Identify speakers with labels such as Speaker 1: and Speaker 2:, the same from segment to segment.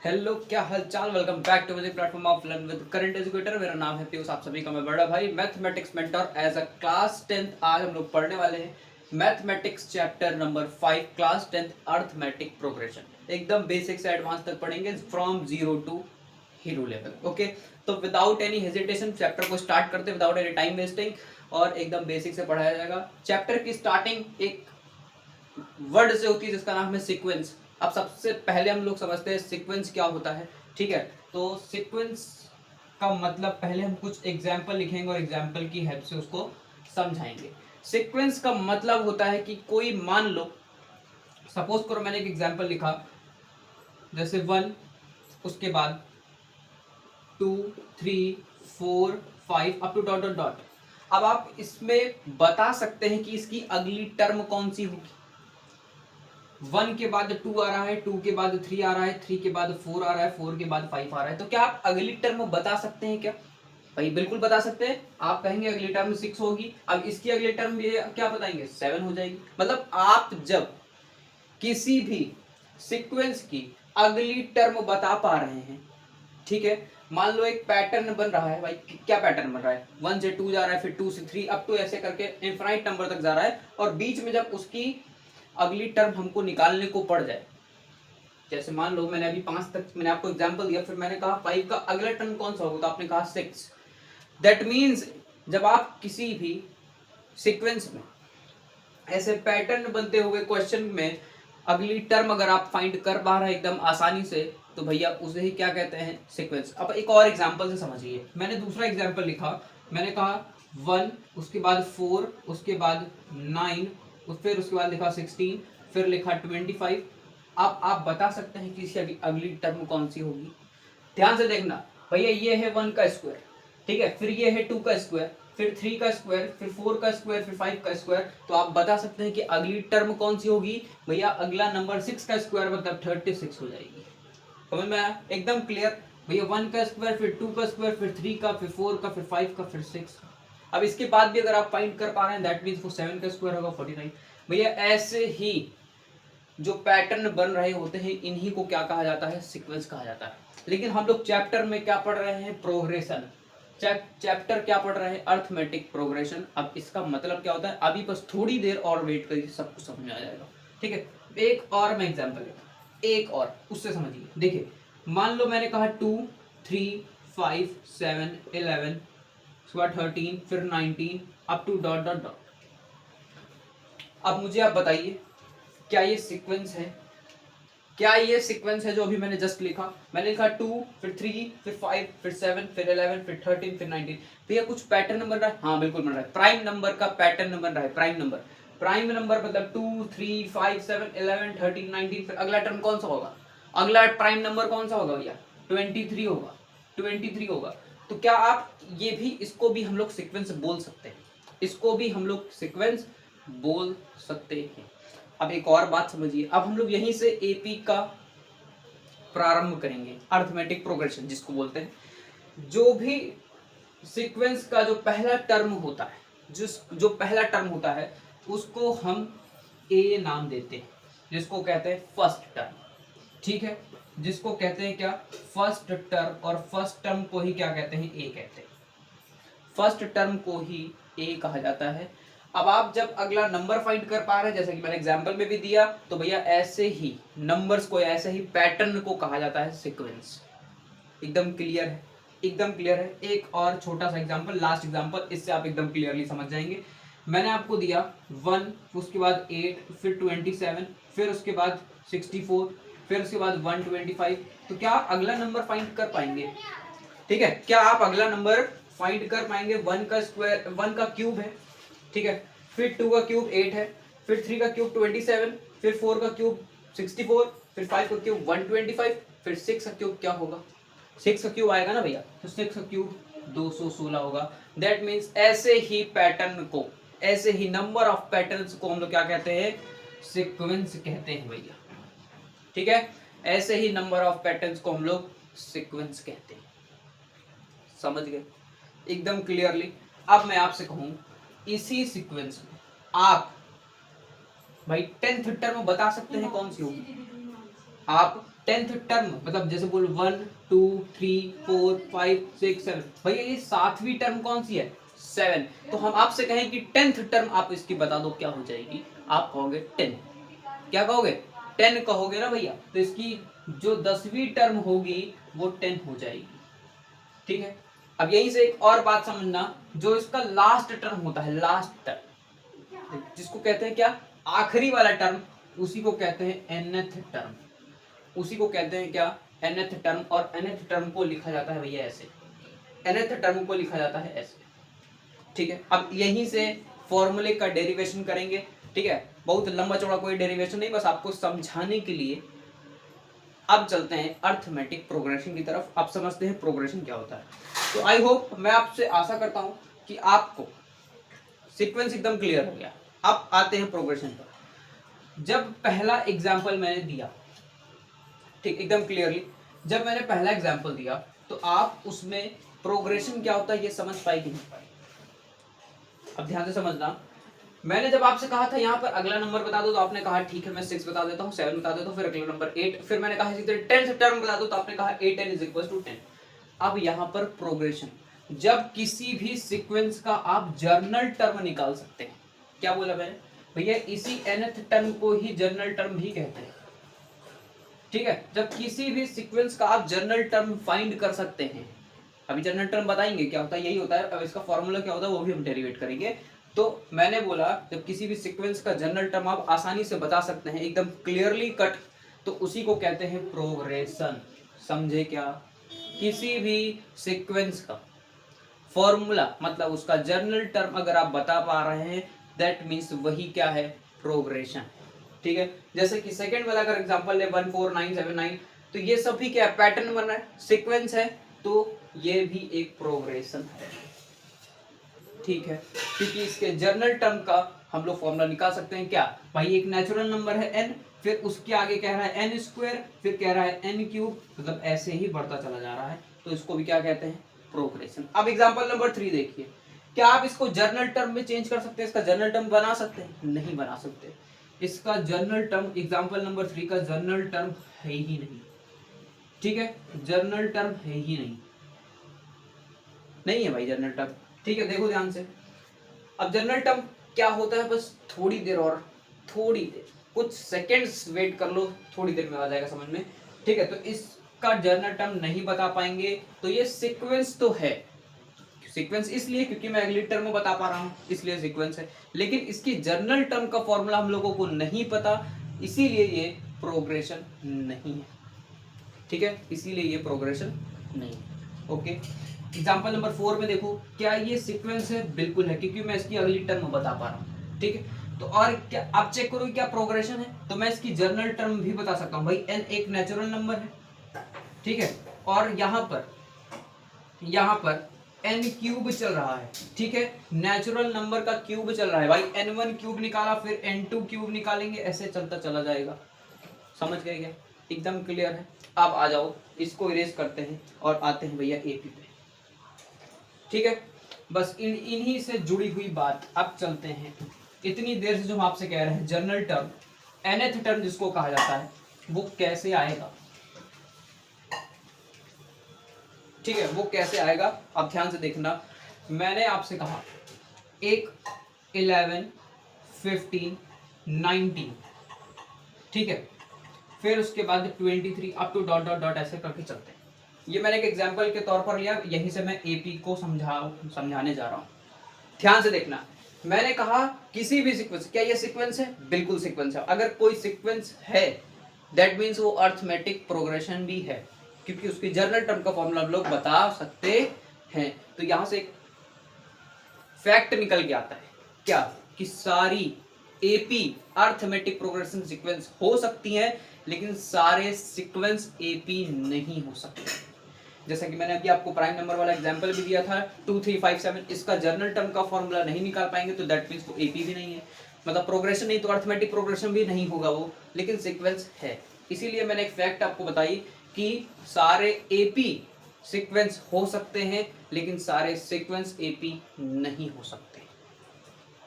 Speaker 1: Hello, क्या हाल चाल। Welcome back to music platform of learn with current educator. मेरा नाम है पीयूष, आप सभी का मैं बड़ा भाई mathematics mentor as a class 10th। आज हम लोग पढ़ने वाले हैं mathematics chapter number 5 class 10th arithmetic progression. एकदम बेसिक से एडवांस तक पढ़ेंगे from zero to hero level. Okay, तो विदाउट एनी हेजिटेशन चैप्टर को स्टार्ट करते, विदाउट एनी टाइम वेस्टिंग, और एकदम बेसिक से पढ़ाया जाएगा। चैप्टर की स्टार्टिंग एक वर्ड से होती है जिसका नाम है सीक्वेंस। अब सबसे पहले हम लोग समझते हैं सीक्वेंस क्या होता है। ठीक है, तो सीक्वेंस का मतलब पहले हम कुछ एग्जाम्पल लिखेंगे और एग्जाम्पल की हेल्प से उसको समझाएंगे। सीक्वेंस का मतलब होता है कि कोई, मान लो सपोज करो मैंने एक एग्जाम्पल लिखा जैसे 1, उसके बाद 2, 3, 4, 5 up to dot dot dot. अब आप इसमें बता सकते हैं कि इसकी अगली टर्म कौन सी होगी। 1 के बाद 2 आ रहा है, 2 के बाद 3 आ रहा है, 3 के बाद 4 आ रहा है, 4 के बाद 5 आ रहा है। तो क्या आप अगली टर्म बता सकते हैं क्या? भाई बिल्कुल बता सकते हैं। आप कहेंगे अगली टर्म 6 होगी, अब इसकी अगली टर्म भी क्या बताएंगे, 7 हो जाएगी। मतलब आप जब किसी भी सीक्वेंस की अगली टर्म बता पा रहे हैं, ठीक है, मान लो एक पैटर्न बन रहा है। भाई क्या पैटर्न बन रहा है, 1 से 2 जा रहा है, फिर 2 से 3 अप टू ऐसे करके इनफाइनाइट नंबर तक जा रहा है, और बीच में जब उसकी अगली टर्म हमको निकालने को पड़ जाए, जैसे मान लो मैंने अभी 5 तक मैंने आपको एग्जांपल दिया, फिर मैंने कहा 5 का अगला टर्म कौन सा होगा, तो आपने कहा 6। दैट मीन्स जब आप किसी भी सीक्वेंस में ऐसे पैटर्न बनते हुए क्वेश्चन में अगली टर्म अगर आप फाइंड कर पा रहे हैं एकदम आसानी से, तो भैया उसे ही क्या कहते हैं, सीक्वेंस। अब एक और एग्जांपल से समझिए। मैंने दूसरा एग्जांपल लिखा, मैंने कहा 1, उसके बाद 4, उसके बाद 9, फिर उसके बाद लिखा 16, फिर लिखा 25। अब आप बता सकते हैं कि इसकी अगली टर्म कौन सी होगी। ध्यान से देखना भैया, ये है 1 का स्क्वायर, ठीक है, फिर ये है 2 का स्क्वायर, फिर 3 का स्क्वायर, फिर 4 का स्क्वायर, फिर 5 का स्क्वायर। तो आप बता सकते हैं कि अगली टर्म कौन सी होगी। भैया अगला नंबर 6 का स्क्वायर मतलब 36 हो जाएगी। समझ में आया? एकदम क्लियर। भैया 1 का स्क्वायर, फिर 2 का स्क्वायर, फिर 3 का, फिर 4 का, फिर 5 का, फिर 6 का। अब इसके बाद भी अगर आप फाइंड कर पा रहे हैं, दैट मीन्स वो 7 का स्क्वायर होगा 49। भैया ऐसे ही जो पैटर्न बन रहे होते हैं, इन्हीं को क्या कहा जाता है, सीक्वेंस कहा जाता है। लेकिन हम लोग चैप्टर में क्या पढ़ रहे हैं, प्रोग्रेशन। चैप्टर क्या पढ़ रहे हैं, अर्थमेटिक प्रोग्रेशन। अब इसका मतलब क्या होता है, अभी बस थोड़ी देर और वेट करिए, सब कुछ समझ में आ जाएगा। ठीक है, एक और मैं एग्जाम्पल लेता, एक और उससे समझिए। देखिए मान लो मैंने कहा 2, 3, 5, 7, 11, उसके बाद 13, फिर 19 up to dot dot dot. अब मुझे आप बताइए, क्या ये सीक्वेंस है? क्या ये सीक्वेंस है जो अभी मैंने जस्ट लिखा? मैंने लिखा 2, फिर 3, फिर 5, फिर 7, फिर 11, फिर 13, फिर 19। भैया कुछ पैटर्न बन रहा है? हाँ बिल्कुल बन रहा है, प्राइम नंबर का पैटर्न बन रहा है। प्राइम नंबर, प्राइम नंबर मतलब 2, 3, 5, 7, 11, 13, 19। फिर अगला टर्म कौन सा होगा, अगला प्राइम नंबर कौन सा होगा भैया, 23 होगा, 23 होगा। तो क्या आप ये भी, इसको भी हम लोग सीक्वेंस बोल सकते हैं, इसको भी हम लोग सीक्वेंस बोल सकते हैं। अब एक और बात समझिए, अब हम लोग यहीं से एपी का प्रारंभ करेंगे, अर्थमेटिक प्रोग्रेशन जिसको बोलते हैं। जो भी सीक्वेंस का जो पहला टर्म होता है, जो पहला टर्म होता है, उसको हम ए नाम देते हैं, जिसको कहते हैं फर्स्ट टर्म। ठीक है, जिसको कहते हैं क्या, फर्स्ट टर्म। और फर्स्ट टर्म को ही क्या कहते हैं, ए कहते हैं। फर्स्ट टर्म को ही ए कहा जाता है। अब आप जब अगला नंबर फाइंड कर पा रहे हैं, जैसे कि मैंने एग्जांपल में भी दिया, तो भैया ऐसे ही नंबर्स को, ऐसे ही पैटर्न को कहा जाता है सीक्वेंस। एकदम क्लियर है, एकदम क्लियर है। एक और छोटा सा एग्जांपल, लास्ट एग्जांपल, इससे आप एकदम क्लियरली समझ जाएंगे। मैंने आपको दिया 1, उसके बाद 8, फिर 27, फिर उसके बाद 64, फिर उसके बाद 125। तो क्या आप अगला नंबर फाइंड कर पाएंगे? ठीक है, क्या आप अगला नंबर फाइंड कर पाएंगे? 1 का स्क्वायर, 1 का क्यूब है, ठीक है, फिर 2 का क्यूब 8 है, फिर 3 का क्यूब 27, फिर 4 का क्यूब 64, फिर 5 का क्यूब 125, फिर 6 का क्यूब क्या होगा, 6 का क्यूब आएगा ना भैया, तो 6 का क्यूब 216 होगा। दैट मीन्स ऐसे ही पैटर्न को, ऐसे ही नंबर ऑफ पैटर्न्स को हम लोग क्या कहते हैं, सीक्वेंस कहते हैं भैया। ठीक है, ऐसे ही नंबर ऑफ पैटर्न्स को हम लोग सीक्वेंस कहते हैं। समझ गए एकदम क्लियरली? अब मैं आपसे कहूं, इसी सीक्वेंस में आप भाई 10th टर्म बता सकते हैं कौन सी होगी? आप 10th टर्म, मतलब जैसे बोल 1 2 3 4 5 6 7, भैया ये 7वीं टर्म कौन सी है? 7। तो हम आपसे कहें कि 10th टर्म आप इसकी बता दो, क्या हो जाएगी? आप कहोगे 10। क्या कहोगे? 10 कहोगे ना भैया, तो इसकी जो 10वीं टर्म होगी वो 10 हो जाएगी। ठीक है, अब यहीं से एक और बात समझना, जो इसका लास्ट टर्म होता है, लास्ट टर्म जिसको कहते हैं क्या? आखिरी वाला टर्म, उसी को कहते हैं nth टर्म। उसी को कहते हैं क्या? nth term. और nth टर्म को लिखा जाता है भैया ऐसे, nth टर्म को लिखा जाता है ऐसे। ठीक है, अब यहीं से फॉर्मूले का डेरिवेशन करेंगे। ठीक है, बहुत लंबा चौड़ा कोई डेरिवेशन नहीं, बस आपको समझाने के लिए। अब चलते हैं अर्थमेटिक प्रोग्रेशन की तरफ। आप समझते हैं प्रोग्रेशन क्या होता है। तो आई होप, मैं आपसे आशा करता हूं कि आपको सीक्वेंस एकदम क्लियर हो गया। अब आते हैं प्रोग्रेशन पर। जब पहला एग्जाम्पल मैंने दिया, ठीक, एकदम क्लियरली जब मैंने पहला एग्जाम्पल दिया, तो आप उसमें प्रोग्रेशन क्या होता है ये समझ पाई कि नहीं पाई? अब ध्यान से समझना। मैंने जब आपसे कहा था यहाँ पर अगला नंबर बता दो, तो आपने कहा ठीक है मैं 6 बता देता हूँ, 7 बता देता हूँ, फिर अगला नंबर 8, फिर मैंने कहा इसी तरह 10th टर्म बता दो, तो आपने कहा 8n = 10। अब यहाँ पर प्रोग्रेशन, जब किसी भी सीक्वेंस का आप जर्नल टर्म निकाल सकते हैं। क्या बोला मैंने? भैया इसी nth टर्म को ही जर्नल टर्म भी कहते हैं। ठीक है, जब किसी भी सीक्वेंस का आप जर्नल टर्म फाइंड कर सकते हैं। अभी जर्नल टर्म बताएंगे क्या होता है, यही होता है। अब इसका फॉर्मूला क्या होता है वो भी हम डेरिवेट करेंगे। तो मैंने बोला जब किसी भी सीक्वेंस का जनरल टर्म आप आसानी से बता सकते हैं, एकदम क्लियरली कट, तो उसी को कहते हैं प्रोग्रेशन। समझे क्या? किसी भी सीक्वेंस का फॉर्मूला, मतलब उसका जनरल टर्म अगर आप बता पा रहे हैं, दैट मीन्स वही क्या है? प्रोग्रेशन। ठीक है, जैसे कि सेकेंड वाला अगर एग्जाम्पल है 1 4 9 7 9, तो ये सब भी क्या है? पैटर्न बन रहा है, सीक्वेंस है, तो ये भी एक प्रोग्रेशन है। ठीक है, क्योंकि इसके जर्नल टर्म का हम लोग फॉर्मूला निकाल सकते हैं। क्या भाई? एक नेचुरल नंबर है n, फिर उसके आगे कह रहा है n², फिर कह रहा है n³, मतलब ऐसे ही बढ़ता चला जा रहा है, तो इसको भी क्या कहते हैं? प्रोग्रेशन। अब एग्जांपल नंबर 3 देखिए, क्या आप इसको जर्नल टर्म में चेंज कर सकते हैं? इसका जर्नल टर्म बना सकते हैं? नहीं बना सकते। इसका जर्नल टर्म, एग्जाम्पल नंबर 3 का जर्नल टर्म है ही नहीं। ठीक है, जर्नल टर्म है ही नहीं, नहीं है भाई जर्नल टर्म। ठीक है, देखो ध्यान से। अब जनरल टर्म क्या होता है? बस थोड़ी देर और, थोड़ी देर, कुछ सेकंड्स वेट कर लो, थोड़ी देर में आ जाएगा समझ में। ठीक है, तो इसका जनरल टर्म नहीं बता पाएंगे, तो ये सीक्वेंस तो है। सीक्वेंस इसलिए क्योंकि मैं अगली टर्म बता पा रहा हूँ, इसलिए सीक्वेंस है। लेकिन इसकी जनरल टर्म का फॉर्मूला हम लोगों को नहीं पता, इसीलिए ये प्रोग्रेशन नहीं है। ठीक है, इसीलिए ये प्रोग्रेशन नहीं है। ओके, एग्जाम्पल नंबर 4 में देखो, क्या ये सीक्वेंस है? बिल्कुल है, क्योंकि मैं इसकी अगली टर्म बता पा रहा हूँ। ठीक है, तो और क्या आप चेक करो क्या प्रोग्रेशन है? तो मैं इसकी जर्नल टर्म भी बता सकता हूँ भाई, n एक नेचुरल नंबर है। ठीक है, और यहाँ पर n³ चल रहा है। ठीक है, नेचुरल नंबर का क्यूब चल रहा है भाई, n1³ निकाला, फिर n2³ निकालेंगे, ऐसे चलता चला जाएगा। समझ गए क्या? एकदम क्लियर है। अब आ जाओ, इसको इरेज करते हैं और आते हैं भैया एपी पे। ठीक है, बस इन्हीं से जुड़ी हुई बात। अब चलते हैं, इतनी देर से जो हम आपसे कह रहे हैं जनरल टर्म, nth टर्म जिसको कहा जाता है, वो कैसे आएगा? ठीक है, वो कैसे आएगा आप ध्यान से देखना। मैंने आपसे कहा एक 11 15 19, ठीक है, फिर उसके बाद 23 up to dot dot dot ऐसे करके चलते हैं। ये मैंने एक एग्जांपल के तौर पर लिया, यहीं से मैं एपी को समझाने जा रहा हूँ। ध्यान से देखना, मैंने कहा किसी भी सीक्वेंस, क्या ये सीक्वेंस है? बिल्कुल सीक्वेंस है। अगर कोई सीक्वेंस है, दैट मीन्स वो अर्थमेटिक प्रोग्रेशन भी है, क्योंकि उसकी जर्नल टर्म का फॉर्मूला हम लोग बता सकते हैं। तो यहां से एक फैक्ट निकल के आता है, क्या? कि सारी एपी अर्थमेटिक प्रोग्रेशन सीक्वेंस हो सकती है, लेकिन सारे सीक्वेंस एपी नहीं हो सकते। जैसा कि मैंने अभी आपको प्राइम नंबर वाला एग्जांपल भी दिया था 2 3 5 7, इसका जर्नल टर्म का फॉर्मूला नहीं निकाल पाएंगे, तो दैट मीन्स वो एपी भी नहीं है, मतलब प्रोग्रेशन नहीं, तो अर्थमेटिक प्रोग्रेशन भी नहीं होगा वो, लेकिन सीक्वेंस है। इसीलिए मैंने एक फैक्ट आपको बताई कि सारे एपी सीक्वेंस हो सकते हैं, लेकिन सारे सीक्वेंस एपी नहीं हो सकते।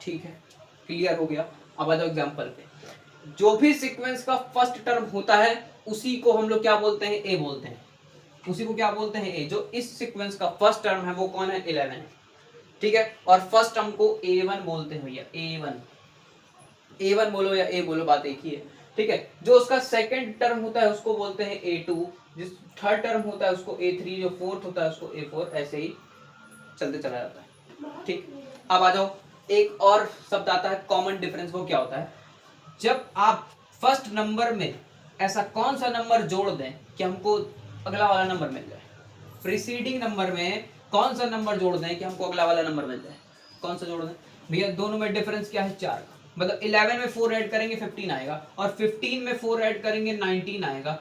Speaker 1: ठीक है, क्लियर हो गया? अब आ जाओ एग्जांपल पे। जो भी सीक्वेंस का फर्स्ट टर्म होता है उसी को हम लोग क्या बोलते हैं, ए बोलते हैं, उसी को क्या बोलते हैं, ए। जो इस सीक्वेंस का फर्स्ट टर्म है वो कौन है, 11 है, ठीक है। और फर्स्ट टर्म को A1 बोलते हैं भैया, A1 बोलो या ए बोलो, बात एक ही है, ठीक है। जो उसका सेकंड टर्म होता है उसको बोलते हैं A2, जिस थर्ड टर्म होता है उसको A3, जो फोर्थ होता है उसको A4, ऐसे ही चलते चला जाता है, ठीक। अब आ जाओ, एक और शब्द आता है कॉमन डिफरेंस। वो क्या होता है, जब आप फर्स्ट नंबर में ऐसा कौन सा नंबर जोड़ दें कि हमको अगला वाला नंबर मिल जाए, प्रीसीडिंग नंबर में कौन सा नंबर जोड़ दें कि हमको अगला वाला नंबर मिल जाए, कौन सा जोड़ दें भैया, दोनों में डिफरेंस क्या है, 4। मतलब 11 में 4 ऐड करेंगे 15 आएगा, और 15 में 4 ऐड करेंगे 19 आएगा,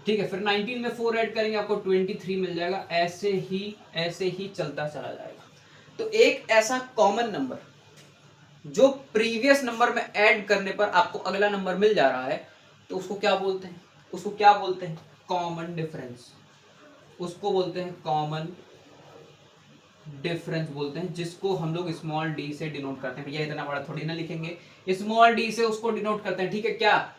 Speaker 1: ठीक है। फिर 19 में 4 ऐड करेंगे आपको 23 मिल जाएगा, ऐसे ही चलता चला जाएगा। तो एक ऐसा कॉमन नंबर जो प्रीवियस नंबर में ऐड करने पर आपको अगला नंबर मिल जा रहा है, तो उसको क्या बोलते हैं, उसको क्या बोलते हैं, कॉमन डिफरेंस। उसको बोलते हैं कॉमन डिफरेंस बोलते हैं, जिसको हम लोग स्मॉल डी से डिनोट करते हैं। भैया इतना बड़ा थोड़ी ना लिखेंगे, स्मॉल डी से उसको डिनोट करते हैं, ठीक है। क्या,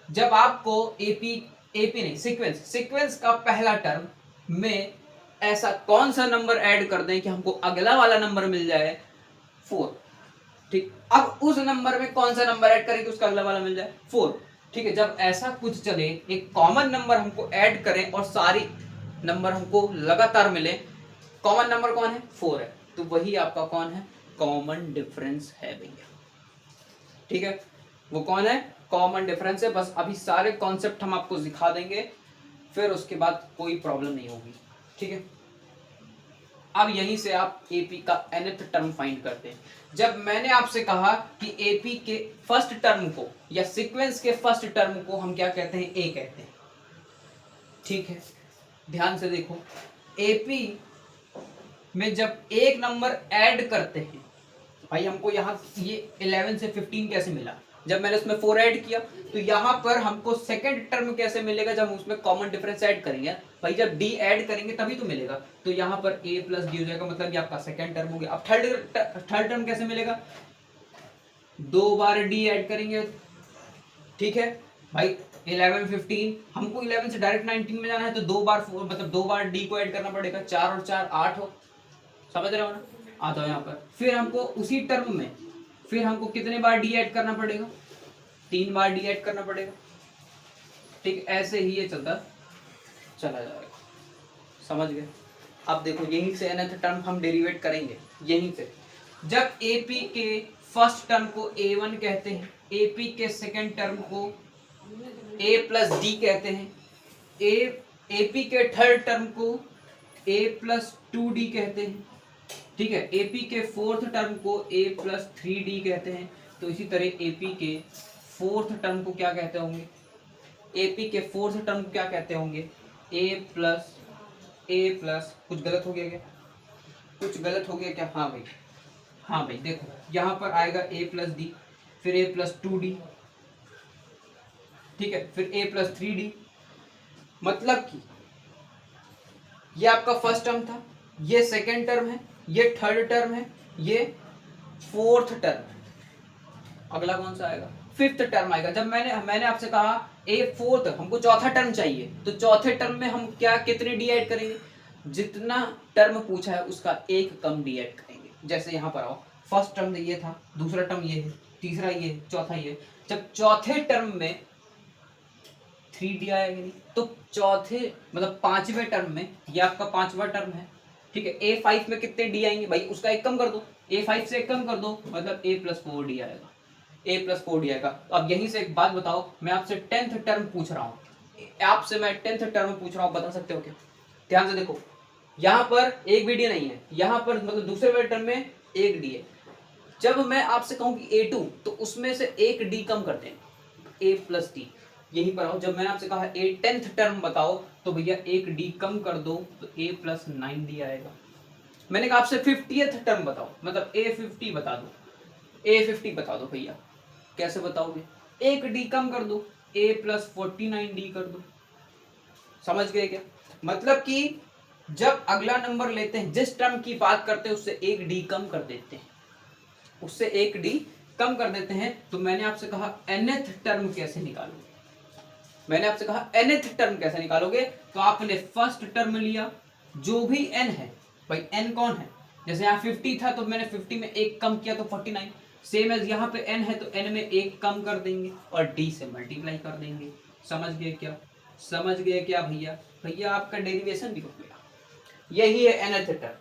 Speaker 1: जब आपको एपी नहीं, सीक्वेंस का पहला टर्म में ऐसा कौन सा नंबर ऐड कर दें कि हमको अगला वाला नंबर मिल जाए 4, ठीक। अब उस नंबर में कौन सा नंबर ऐड करें कि उसका अगला वाला मिल जाए 4, ठीक है। जब ऐसा कुछ चले, एक कॉमन नंबर हमको ऐड करें और सारी नंबर हमको लगातार मिले, कॉमन नंबर कौन है, 4 है, तो वही आपका कौन है, कॉमन डिफरेंस है भैया, ठीक है। वो कौन है, कॉमन डिफरेंस है। बस अभी सारे कॉन्सेप्ट हम आपको सिखा देंगे, फिर उसके बाद कोई प्रॉब्लम नहीं होगी, ठीक है। अब यहीं से आप एपी का nth टर्म फाइंड करते हैं। जब मैंने आपसे कहा कि एपी के फर्स्ट टर्म को या सीक्वेंस के फर्स्ट टर्म को हम क्या कहते हैं, ए कहते हैं, ठीक है। ध्यान से देखो, एपी में जब एक नंबर ऐड करते हैं, भाई हमको यहाँ ये 11 से 15 कैसे मिला, जब मैंने उसमें 4 ऐड किया, तो यहाँ पर हमको सेकंड टर्म कैसे मिलेगा, जब हम उसमें कॉमन डिफरेंस ऐड करेंगे। भाई जब डी ऐड करेंगे तभी तो मिलेगा, तो यहाँ पर a प्लस डी हो जाएगा, मतलब ये आपका सेकंड टर्म हो गया। अब थर्ड टर्म कैसे मिलेगा, 2 बार डी ऐड करेंगे, ठीक है भाई। 11 15, हमको 11 से डायरेक्ट 19 में जाना है, तो 2 बार 4, मतलब 2 बार डी को ऐड करना पड़ेगा, 4 और 4 8 हो, समझ रहे हो ना। आ जाओ यहाँ पर, फिर हमको उसी टर्म में फिर हमको कितने बार डी ऐड करना पड़ेगा, 3 बार डी ऐड करना पड़ेगा, ठीक। ऐसे ही ये चलता चला जाएगा, समझ गए। अब देखो, यहीं से nth टर्म हम डेरिवेट करेंगे, यहीं से। जब एपी के फर्स्ट टर्म को A1 कहते हैं, एपी के सेकंड टर्म को A प्लस डी कहते हैं, एपी के थर्ड टर्म को A प्लस 2D कहते हैं, ठीक है। एपी के फोर्थ टर्म को A प्लस 3D कहते हैं। तो इसी तरह एपी के फोर्थ टर्म को क्या कहते होंगे, एपी के फोर्थ टर्म को क्या कहते होंगे, ए प्लस कुछ गलत हो गया क्या, कुछ गलत हो गया क्या, हाँ भाई, हाँ भाई देखो, यहाँ पर आएगा A प्लस डी, फिर A प्लस 2D, ठीक है, फिर A प्लस 3D। मतलब कि ये आपका फर्स्ट टर्म था, ये सेकेंड टर्म है, ये थर्ड टर्म है, ये फोर्थ टर्म है, अगला कौन सा आएगा, फिफ्थ टर्म आएगा। जब मैंने आपसे कहा ए फोर्थ, हमको चौथा टर्म चाहिए, तो चौथे टर्म में हम क्या कितने डी ऐड करेंगे, जितना टर्म पूछा है उसका एक कम डी ऐड करेंगे। जैसे यहाँ पर आओ, फर्स्ट टर्म ये था, दूसरा टर्म ये है, तीसरा ये है, चौथा ये है। जब चौथे टर्म में 3D आएगा नहीं, तो चौथे मतलब पांचवें टर्म में, ये आपका पांचवा टर्म है, ठीक है। A5 में कितने डी आएंगे भाई, उसका एक कम कर दो, A5 से एक कम कर दो, मतलब A प्लस 4D आएगा, A प्लस 4D आएगा। तो अब यहीं से एक बात बताओ, मैं आपसे 10th टर्म पूछ रहा हूँ, आपसे मैं 10th टर्म पूछ रहा हूँ, बता सकते हो क्या। ध्यान से देखो, यहाँ पर एक भी डी नहीं है, यहाँ पर मतलब दूसरे वाले टर्म में एक डी है। जब मैं आपसे कहूँ कि A2, तो उसमें से एक डी कम करते हैं, A प्लस डी। यहीं पर आओ, जब मैंने आपसे कहा A 10th टर्म बताओ, तो भैया एक डी कम कर दो, तो A प्लस 9D आएगा। मैंने कहा आपसे 50th टर्म बताओ, मतलब A50 बता दो, A50 बता दो भैया, कैसे बताओगे, एक डी कम कर दो, A प्लस 49D कर दो, समझ गए क्या। मतलब कि जब अगला नंबर लेते हैं, जिस टर्म की बात करते हैं उससे एक डी कम कर देते हैं, उससे एक डी कम कर देते हैं। तो मैंने आपसे कहा nth टर्म कैसे निकालो, मैंने आपसे कहा nth टर्म कैसे निकालोगे, तो आपने फर्स्ट टर्म लिया जो भी n है, भाई n कौन है, जैसे यहाँ 50 था तो मैंने 50 में एक कम किया तो 49, सेम एज यहाँ पे n है तो n में एक कम कर देंगे और d से मल्टीप्लाई कर देंगे। समझ गए क्या, समझ गए क्या भैया, भैया आपका डेरिवेशन भी हो गया। यही है nth टर्म,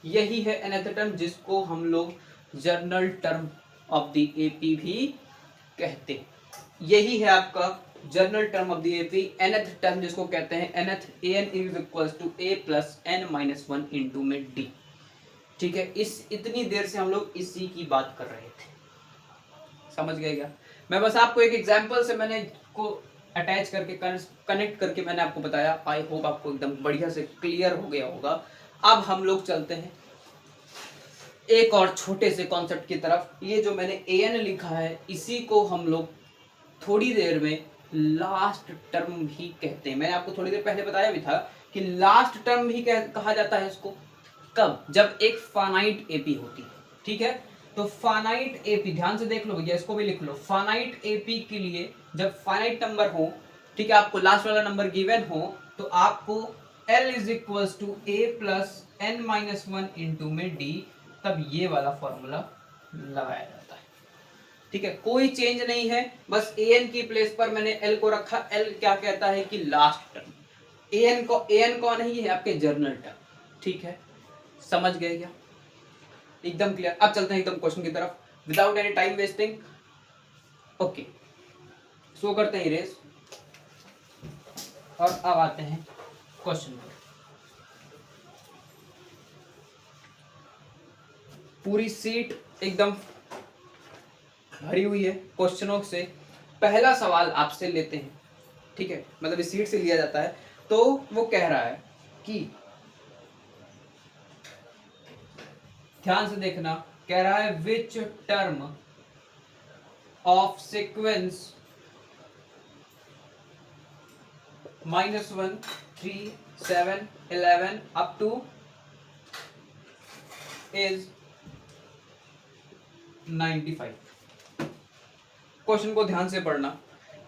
Speaker 1: यही है nth टर्म जिसको हम लोग general term of the AP भी कहते हैं। यही है आपका general term of the AP, nth term जिसको कहते हैं nth, an is equals to a plus n minus 1 into में d। ठीक है, इस इतनी देर से हम लोग इसी की बात कर रहे थे। समझ गए क्या, मैं बस आपको एक एग्जांपल से मैंने को अटैच करके कनेक्ट करके मैंने आपको बताया। आई होप आपको एकदम बढ़िया से क्लियर हो गया होगा। अब हम लोग चलते हैं एक और छोटे से कॉन्सेप्ट की तरफ। ये जो मैंने an लिखा है इसी को हम लोग थोड़ी देर में लास्ट टर्म भी कहते हैं। मैंने आपको थोड़ी देर पहले बताया भी था कि लास्ट टर्म भी कहा जाता है इसको। कब, जब एक फाइनाइट एपी होती है। ठीक है, तो फाइनाइट एपी ध्यान से देख लो भैया, इसको भी लिख लो। फाइनाइट एपी के लिए जब फाइनाइट नंबर हो, ठीक है, आपको लास्ट वाला नंबर गिवन हो, तो आपको L is equals to a plus n minus 1 into में d, तब ये वाला फॉर्मूला लगाया जाता है। ठीक है, कोई चेंज नहीं है, बस an की प्लेस पर मैंने l को रखा। l क्या कहता है कि लास्ट टर्म, an कौन है, ये है आपके जर्नल टर्म। ठीक है, समझ गए क्या, एकदम क्लियर। अब चलते हैं एकदम क्वेश्चन की तरफ without any time wasting. Okay, so करते हैं इरेज और अब आते हैं क्वेश्चन पर। पूरी सीट एकदम भरी हुई है क्वेश्चनों से। पहला सवाल आपसे लेते हैं, ठीक है, मतलब इस सीट से लिया जाता है। तो वो कह रहा है कि, ध्यान से देखना, कह रहा है which term of sequence -1 3 7 11 up two is 95। Question को ध्यान से पढ़ना।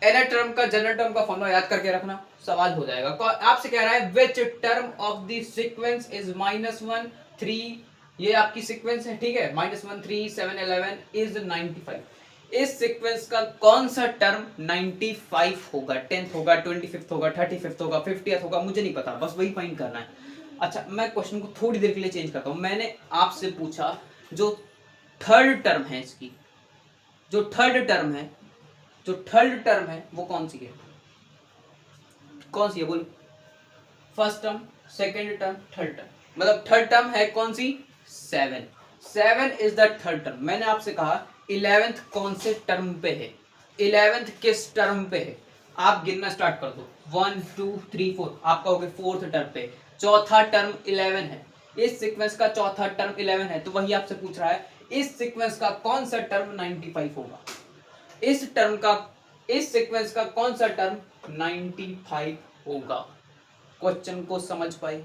Speaker 1: nth टर्म का जनरल टर्म का फॉर्मूला याद करके रखना, सवाल हो जाएगा। आपसे कह रहा है which term of the sequence is -1 3, ये आपकी सीक्वेंस है, ठीक है, -1 3 7 11 इज 95। इस सीक्वेंस का कौन सा टर्म 95 होगा, 10th होगा, 25th होगा, 35th होगा, 50th होगा, मुझे नहीं पता, बस वही फाइंड करना है। अच्छा, मैं क्वेश्चन को थोड़ी देर के लिए चेंज करता हूं। मैंने आपसे पूछा जो थर्ड टर्म है इसकी, जो थर्ड टर्म है वो कौन सी है, कौन सी है बोलो। First term, second term, third term, मतलब थर्ड टर्म है कौन सी, 7 इज द थर्ड टर्म। मैंने आपसे कहा 11th कौन से टर्म पे है, 11th किस टर्म पे है, आप गिनना स्टार्ट कर दो, 1 2 3 4, आपका हो गया फोर्थ टर्म पे। चौथा टर्म 11 है, इस सीक्वेंस का चौथा टर्म 11 है, तो वही आपसे पूछ रहा है इस सीक्वेंस का कौन सा टर्म 95 होगा, इस सीक्वेंस का कौन सा टर्म 95 होगा। क्वेश्चन को समझ पाए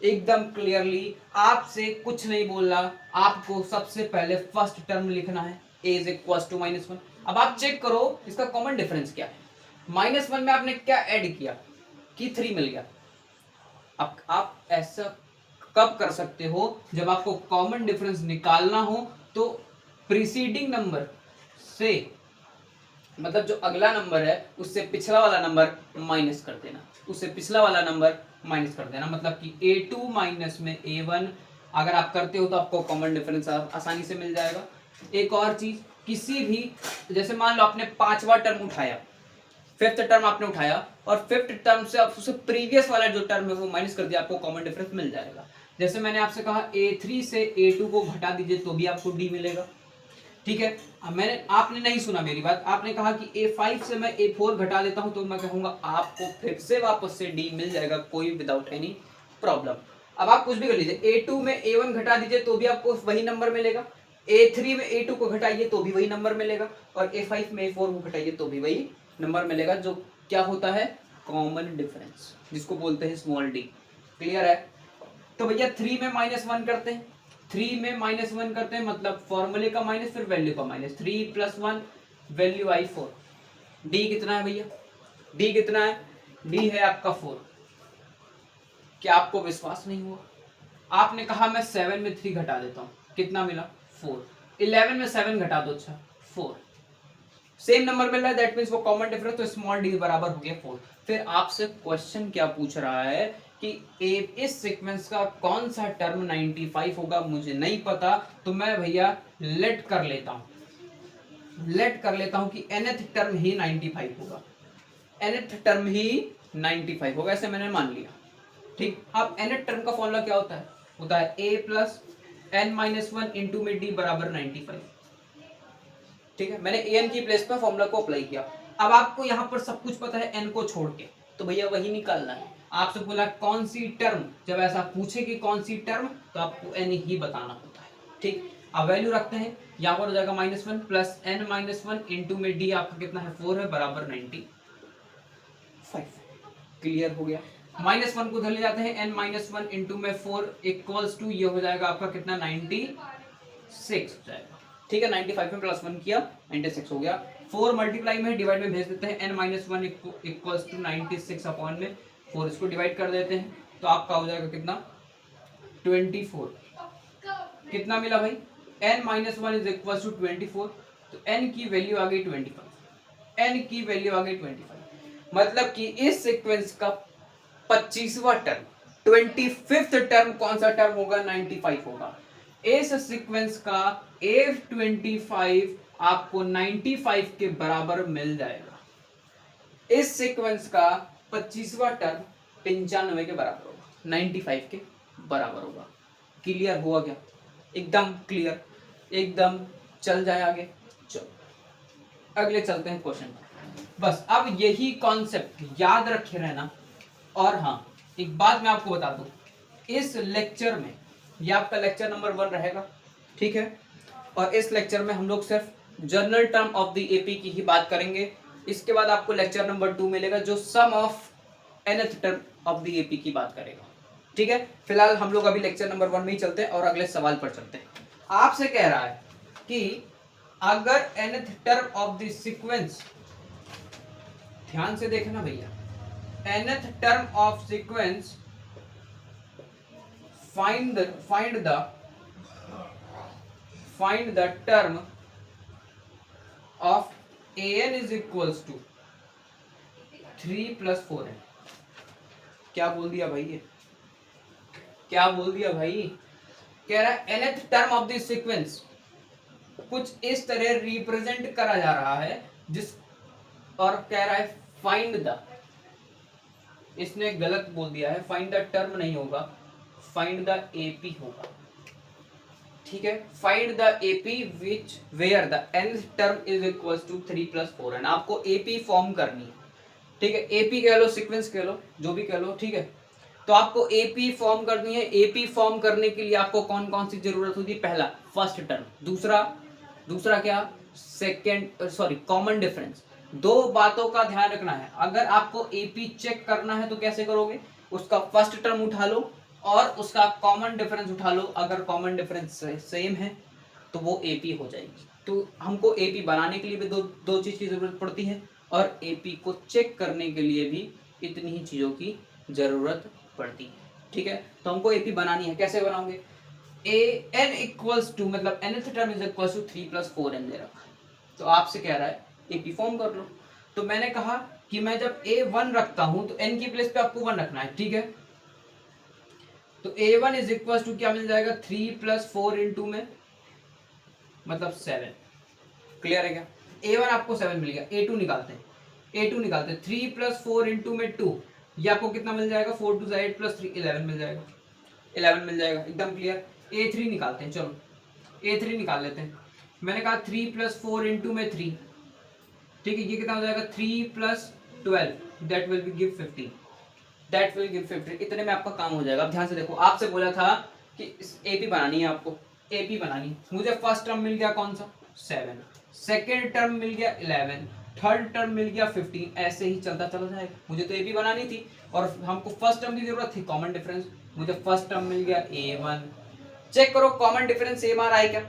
Speaker 1: एकदम क्लियरली, आपसे कुछ नहीं बोल रहा, आपको सबसे पहले फर्स्ट टर्म लिखना है, a इज इक्वल टू -1। अब आप चेक करो इसका कॉमन डिफरेंस क्या है। -1 में आपने क्या ऐड किया कि 3 मिल गया। अब आप ऐसा कब कर सकते हो, जब आपको कॉमन डिफरेंस निकालना हो तो प्रीसीडिंग नंबर से, मतलब जो अगला नंबर है उससे पिछला वाला नंबर माइनस कर देना, उससे पिछला वाला नंबर माइनस कर देना, मतलब कि a2 माइनस में a1 अगर आप करते हो तो आपको कॉमन डिफरेंस आसानी से मिल जाएगा। एक और चीज, किसी भी, जैसे मान लो आपने पांचवा टर्म उठाया, फिफ्थ टर्म आपने उठाया और फिफ्थ टर्म से आप उससे प्रीवियस वाला जो टर्म है वो माइनस कर दिया, आपको कॉमन डिफरेंस मिल जाएगा। जैसे मैंने आपसे कहा a3 से a2 को घटा दीजिए तो भी आपको d मिलेगा। ठीक है, अब आपने नहीं सुना मेरी बात, आपने कहा कि a5 से मैं a4 घटा देता हूं तो मैं कहूंगा आपको फिर से वापस से d मिल जाएगा, कोई विदाउट एनी प्रॉब्लम। अब आप कुछ भी कर लीजिए, a2 में a1 घटा दीजिए तो भी आपको वही नंबर मिलेगा, a3 में a2 को घटाइए तो भी वही नंबर मिलेगा, और a5 में a4 को घटाइए तो भी वही नंबर मिलेगा, जो क्या होता है, कॉमन डिफरेंस, जिसको बोलते हैं स्मॉल d। क्लियर है। तो भैया 3 में -1 करते हैं, 3 में -1 करते हैं, मतलब फॉर्मूले का माइनस फिर वैल्यू का माइनस, 3 + 1 वैल्यू आई 4, d कितना है भैया डी कितना है? डी है आपका 4। क्या आपको विश्वास नहीं हुआ? आपने कहा मैं 7 में 3 घटा देता हूँ, कितना मिला? 4। 11 में 7 घटा दो, अच्छा 4। सेम नंबर मिल रहा है, दैट मींस वो कॉमन डिफरेंस, तो स्मॉल डी बराबर हो गया 4। फिर आपसे क्वेश्चन क्या पूछ रहा है कि इस सीक्वेंस का कौन सा टर्म 95 होगा, मुझे नहीं पता, तो मैं भैया लेट कर लेता हूं कि nth टर्म ही 95 होगा, nth टर्म ही 95 होगा, ऐसे मैंने मान लिया। ठीक, अब nth टर्म का फॉर्मूला क्या होता है a plus n minus 1 into में d बराबर 95। ठीक है, मैंने an की प्लेस पर फॉर्मूला को अप्लाई किया। अब आपको यहाँ पर सब कुछ पता है n को छोड़ के, तो भैया वही निकालना है। आपसे बोला कौन सी टर्म, जब ऐसा पूछे कि कौन सी टर्म, तो आपको n ही बताना होता है। ठीक, अब वैल्यू रखते हैं, यहाँ पर हो जाएगा -1 प्लस n माइनस 1 इंटू में d आपका कितना है 4 है, बराबर 95। क्लियर हो गया। -1 को उधर ले जाते हैं, n माइनस 1 इंटू में 4 इक्वल्स टू, ये हो जाएगा आपका कितना 96 हो जाएगा। ठीक है, 95 में +1 किया 96 हो गया। 4 मल्टीप्लाई में डिवाइड में भेज देते हैं, n minus 1 equals to 96 upon में 4, इसको डिवाइड कर देते हैं, तो आपका हो जाएगा कितना 24। कितना मिला भाई? n minus 1 is equals to 24, तो n की वैल्यू आ गई 25। n की वैल्यू आ गई 25, मतलब कि इस सीक्वेंस का 25वां टर्म, 25th टर्म कौन सा टर्म होगा? 95 होगा। इस सीक्वेंस का A25 आपको 95 के बराबर मिल जाएगा। इस सीक्वेंस का 25वां टर्म 95 के बराबर होगा, 95 के बराबर होगा। क्लियर हुआ क्या? एकदम क्लियर, एकदम चल जाए आगे। चलो अगले चलते हैं क्वेश्चन पर। बस अब यही कॉन्सेप्ट याद रखे रहना। और हाँ, एक बात मैं आपको बता दूं, इस लेक्चर में, ये आपका लेक्चर नंबर 1 रहेगा, ठीक है, और इस लेक्चर में हम लोग सिर्फ general term of the AP की ही बात करेंगे। इसके बाद आपको लेक्चर नंबर 2 मिलेगा जो sum of nth term of the AP की बात करेगा। ठीक है, फिलहाल हम लोग अभी लेक्चर नंबर 1 में ही चलते हैं और अगले सवाल पर चलते हैं। आपसे कह रहा है कि अगर nth term of the sequence, ध्यान से देखना भैया, nth term of sequence find the term of an is equals to 3 plus 4n। क्या बोल दिया भाई? ये क्या बोल दिया भाई? कह रहा है nth term of the sequence कुछ इस तरह रिप्रेजेंट करा जा रहा है जिस, और कह रहा है फाइंड द, इसने गलत बोल दिया है, फाइंड द टर्म नहीं होगा, फाइंड द एपी होगा। ठीक है, find the AP which where the nth term is equals to 3 plus 4n। आपको एपी फॉर्म करनी है। ठीक है, एपी कह लो, सीक्वेंस कह लो, जो भी कह लो, ठीक है, तो आपको एपी फॉर्म करनी है। एपी फॉर्म करने के लिए आपको कौन कौन सी जरूरत होती है? पहला फर्स्ट टर्म, दूसरा क्या? Second, sorry, common difference. दो बातों का ध्यान रखना है। अगर आपको एपी चेक करना है तो कैसे करोगे? उसका फर्स्ट टर्म उठा लो और उसका कॉमन डिफरेंस उठा लो। अगर कॉमन डिफरेंस सेम है तो वो एपी हो जाएगी। तो हमको एपी बनाने के लिए भी दो चीज की जरूरत पड़ती है, और एपी को चेक करने के लिए भी इतनी ही चीजों की जरूरत पड़ती है। ठीक है, तो हमको एपी बनानी है। कैसे बनाओगे? an इक्वल्स टू, मतलब nth term is equals to 3 plus 4n दे रखा है, तो आपसे कह रहा है एपी फॉर्म कर लो। तो मैंने कहा कि मैं जब a1 रखता हूं तो n की प्लेस पे आपको 1 रखना है। ठीक है, तो a1 इज इक्वल्स टू क्या मिल जाएगा? 3 plus 4 इंटू में, मतलब 7। क्लियर है क्या? a1 आपको 7 मिल गया। a2 निकालते हैं 3 plus 4 इंटू में 2, ये आपको कितना मिल जाएगा? 4 2 8 plus 3 11 मिल जाएगा, 11 मिल जाएगा। एकदम क्लियर। a3 निकालते हैं, चलो a3 निकाल लेते हैं। मैंने कहा 3 plus 4 इंटू में 3, ठीक है, ये कितना हो जाएगा? 3 plus 12, दैट विल गिव 15। इतने में आपका काम हो जाएगा। अब ध्यान से देखो, आपसे बोला था कि एपी बनानी है, आपको एपी बनानी है। मुझे फर्स्ट टर्म मिल गया कौन सा? 7, सेकेंड टर्म मिल गया 11, थर्ड टर्म मिल गया 15, ऐसे ही चलता चला जाएगा। मुझे तो एपी बनानी थी और हमको फर्स्ट टर्म की जरूरत थी, कॉमन डिफरेंस। मुझे फर्स्ट टर्म मिल गया a1। चेक करो कॉमन डिफरेंस सेम आ रहा है क्या?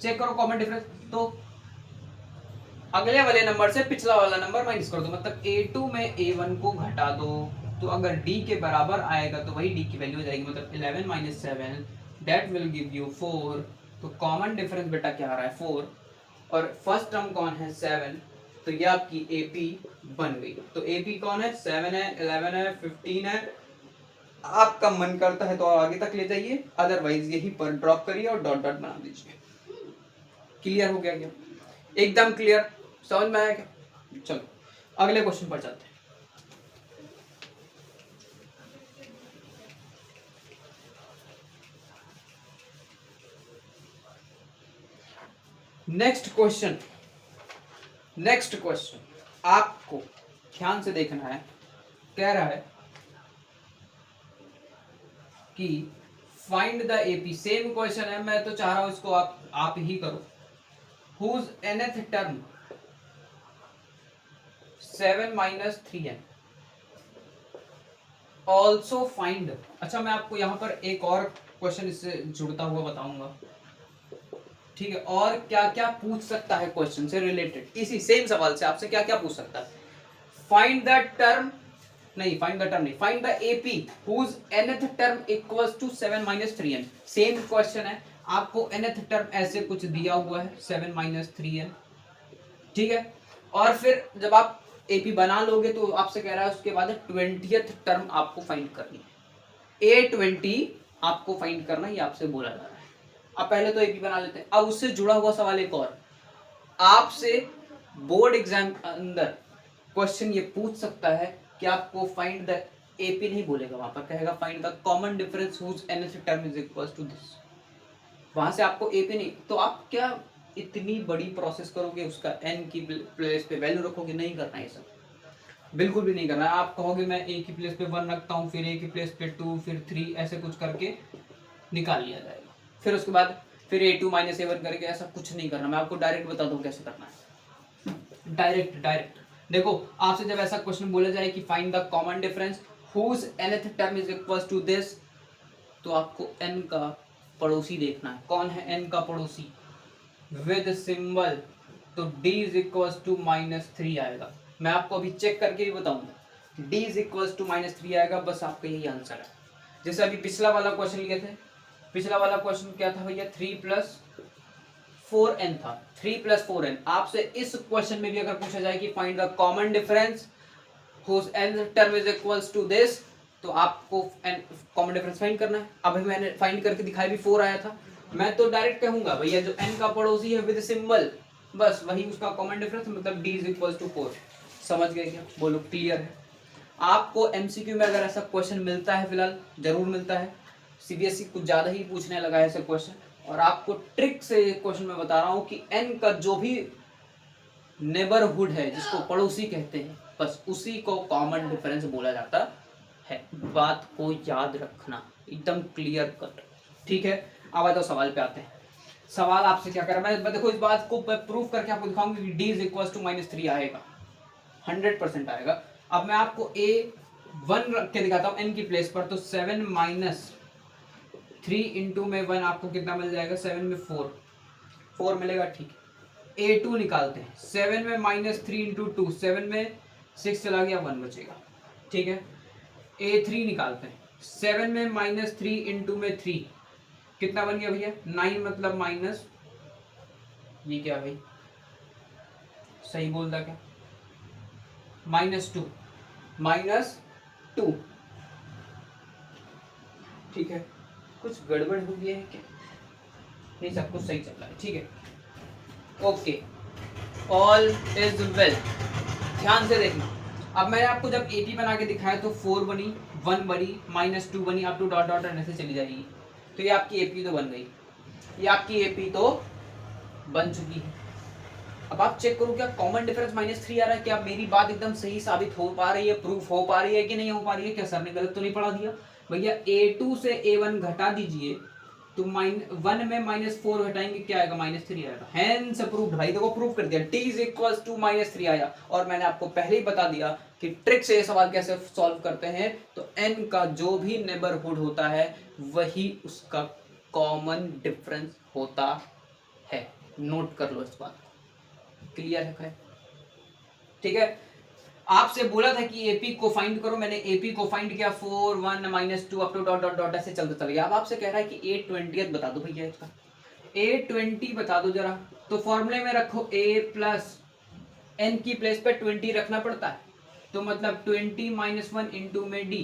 Speaker 1: चेक करो कॉमन डिफरेंस। तो अगले वाले नंबर से पिछला वाला नंबर माइनस कर दो, मतलब a2 में a1 को घटा दो, तो अगर d के बराबर आएगा तो वही d की वैल्यू हो जाएगी, मतलब 11 minus 7 that will give you 4। तो कॉमन डिफरेंस बेटा क्या आ रहा है 4, और फर्स्ट टर्म कौन है 7, तो ये आपकी AP बन गई। तो AP कौन है 7 है, 11 है, 15 है। आपका मन करता है तो आगे तक ले जाइए, अदरवाइज यही पर ड्रॉप करिए और डॉट डॉट बना दीजिए। क्लियर हो गया क्या? एकदम क्लियर, समझ में आया क्या? चलो अगले क्वेश्चन पर चलते हैं। नेक्स्ट क्वेश्चन आपको ध्यान से देखना है। कह रहा है कि find the AP, same question है, मैं तो चाह रहा हूं इसको आप ही करो। Whose nth term 7 minus 3n also find. अच्छा मैं आपको यहाँ पर एक और क्वेश्चन इससे जुड़ता हुआ बताऊंगा, ठीक है? और क्या क्या पूछ सकता है क्वेश्चन से रिलेटेड, इसी सेम सवाल से आपसे क्या क्या पूछ सकता है। फाइंड द टर्म नहीं, find the AP whose nth term equals to 7 minus 3n। Same question है, आपको nth टर्म ऐसे कुछ दिया हुआ है 7 माइनस 3n, ठीक है? और फिर जब आप एपी बना लोगे तो आपसे कह रहा है उसके बाद 20th टर्म आपको फाइंड करनी है। A20 आपको फाइंड करना, ये आपसे बोला जा रहा है। अब पहले तो एपी बना लेते हैं। अब उससे जुड़ा हुआ सवाल एक और, आपसे बोर्ड एग्जाम अंदर क्वेश्चन ये पूछ सकता है कि आपको फाइंड द एपी नहीं बोलेगा, वहां पर कहेगा find the common difference whose nth term is equals to this. वहां से आपको एपी नहीं, तो आप क्या इतनी बड़ी प्रोसेस करोगे, उसका n की प्लेस पे वैल्यू रखोगे? नहीं करना है सब, बिल्कुल भी नहीं करना है। आप कहोगे मैं a की प्लेस पे 1 रखता हूँ, फिर a की प्लेस पे 2, फिर 3, ऐसे कुछ करके निकाल लिया जाएगा। फिर उसके बाद फिर a2 माइनस a1 करके, ऐसा कुछ नहीं करना। मैं आपको डायरेक्ट बता दूं कैसे करना है। डायरेक्ट देखो, आपसे जब ऐसा क्वेश्चन बोला जाए कि find the common difference whose nth term is equals to this, तो आपको n का पड़ोसी देखना है। कौन है n का पड़ोसी? विद सिंबल, तो d इज इक्वल्स टू -3 आएगा। मैं आपको अभी चेक करके भी बताऊंगा, d इज इक्वल्स टू -3 आएगा, बस आपका यही आंसर है। जैसे अभी पिछला वाला क्वेश्चन लिए थे, पिछला वाला क्वेश्चन क्या था भैया? 3 + 4n था, 3 + 4n। आपसे इस क्वेश्चन में भी अगर पूछा जाए कि find the common difference whose nth term is equals to this, तो आपको कॉमन डिफरेंस फाइंड करना है। अभी मैंने फाइंड करके दिखाया भी 4 आया था। मैं तो डायरेक्ट कहूंगा भैया जो n का पड़ोसी है विद सिंबल, बस वही उसका कॉमन डिफरेंस, मतलब d इज इक्वल्स टू 4। समझ गए क्या? बोलो क्लियर है? आपको एमसीक्यू में अगर ऐसा क्वेश्चन मिलता है, फिलहाल जरूर मिलता है, सीबीएसई कुछ ज्यादा ही पूछने लगा है ऐसे क्वेश्चन, और आपको ट्रिक से क्वेश्चन में बता रहा हूँ कि n का जो भी नेबरहुड है, जिसको पड़ोसी कहते हैं, बस उसी को कॉमन डिफरेंस बोला जाता है। बात को याद रखना, एकदम क्लियर कट, ठीक है? अब आ जाओ सवाल पे आते हैं। सवाल आपसे क्या कर रहा है, मैं देखो इस बात को प्रूफ करके आपको दिखाऊंगा कि d इज इक्वल्स टू -3 आएगा, 100% आएगा। अब मैं आपको a1 रख के दिखाता हूँ n की प्लेस पर, तो 7 माइनस 3 इंटू में 1 आपको कितना मिल जाएगा? 7 में 4 मिलेगा, ठीक है? a2 निकालते हैं, 7 में -3 इंटू 2, 7 में 6 चला गया, 1 बचेगा, ठीक है? a3 निकालते हैं, 7 में -3 इंटू में 3 कितना बन गया भैया? 9, मतलब माइनस, ये क्या भाई सही बोल रहा क्या? -2 ठीक है? कुछ गड़बड़ हो गया है क्या? नहीं, सब कुछ सही चल रहा है, ठीक है? Okay, all is well. ध्यान से देखना। अब मैंने आपको जब एपी बना के दिखाया तो 4 बनी, 1 बनी, -2 बनी, अप टू डॉट डॉट ऐसे चली जाएगी। तो ये आपकी एपी तो बन गई, ये आपकी एपी तो बन चुकी है। अब आप चेक करो क्या कॉमन डिफरेंस -3 आ रहा है? क्या मेरी बात एकदम सही साबित हो पा रही है, प्रूफ हो पा रही है कि नहीं हो पा रही है? क्या सर ने गलत तो नहीं पढ़ा दिया? भैया a2 से a1 घटा दीजिए, तो 1 में -4 घटाएंगे, क्या आएगा? -3 आएगा। हैंस अप्रूव्ड भाई, देखो प्रूफ कर दिया, t इज इक्वल्स टू -3 आया। और मैंने आपको पहले ही बता दिया कि ट्रिक से ये सवाल कैसे सॉल्व करते हैं। तो n का जो भी नेबरहुड होता है वही उसका कॉमन डिफरेंस होता है। नोट कर लो इस बात को, क्लियर है? ठीक है, आपसे बोला था कि एपी को फाइंड करो, मैंने एपी को फाइंड किया 4 1 -2 up to dot dot dot ऐसे चलते चल गया। अब आपसे कह रहा है कि 8/20 बता दो भैया, इसका 8/20 बता दो जरा। तो फॉर्मूले में रखो a प्लस एन की प्लेस पे 20 रखना पड़ता है, तो मतलब 20 - 1 इंटू में d,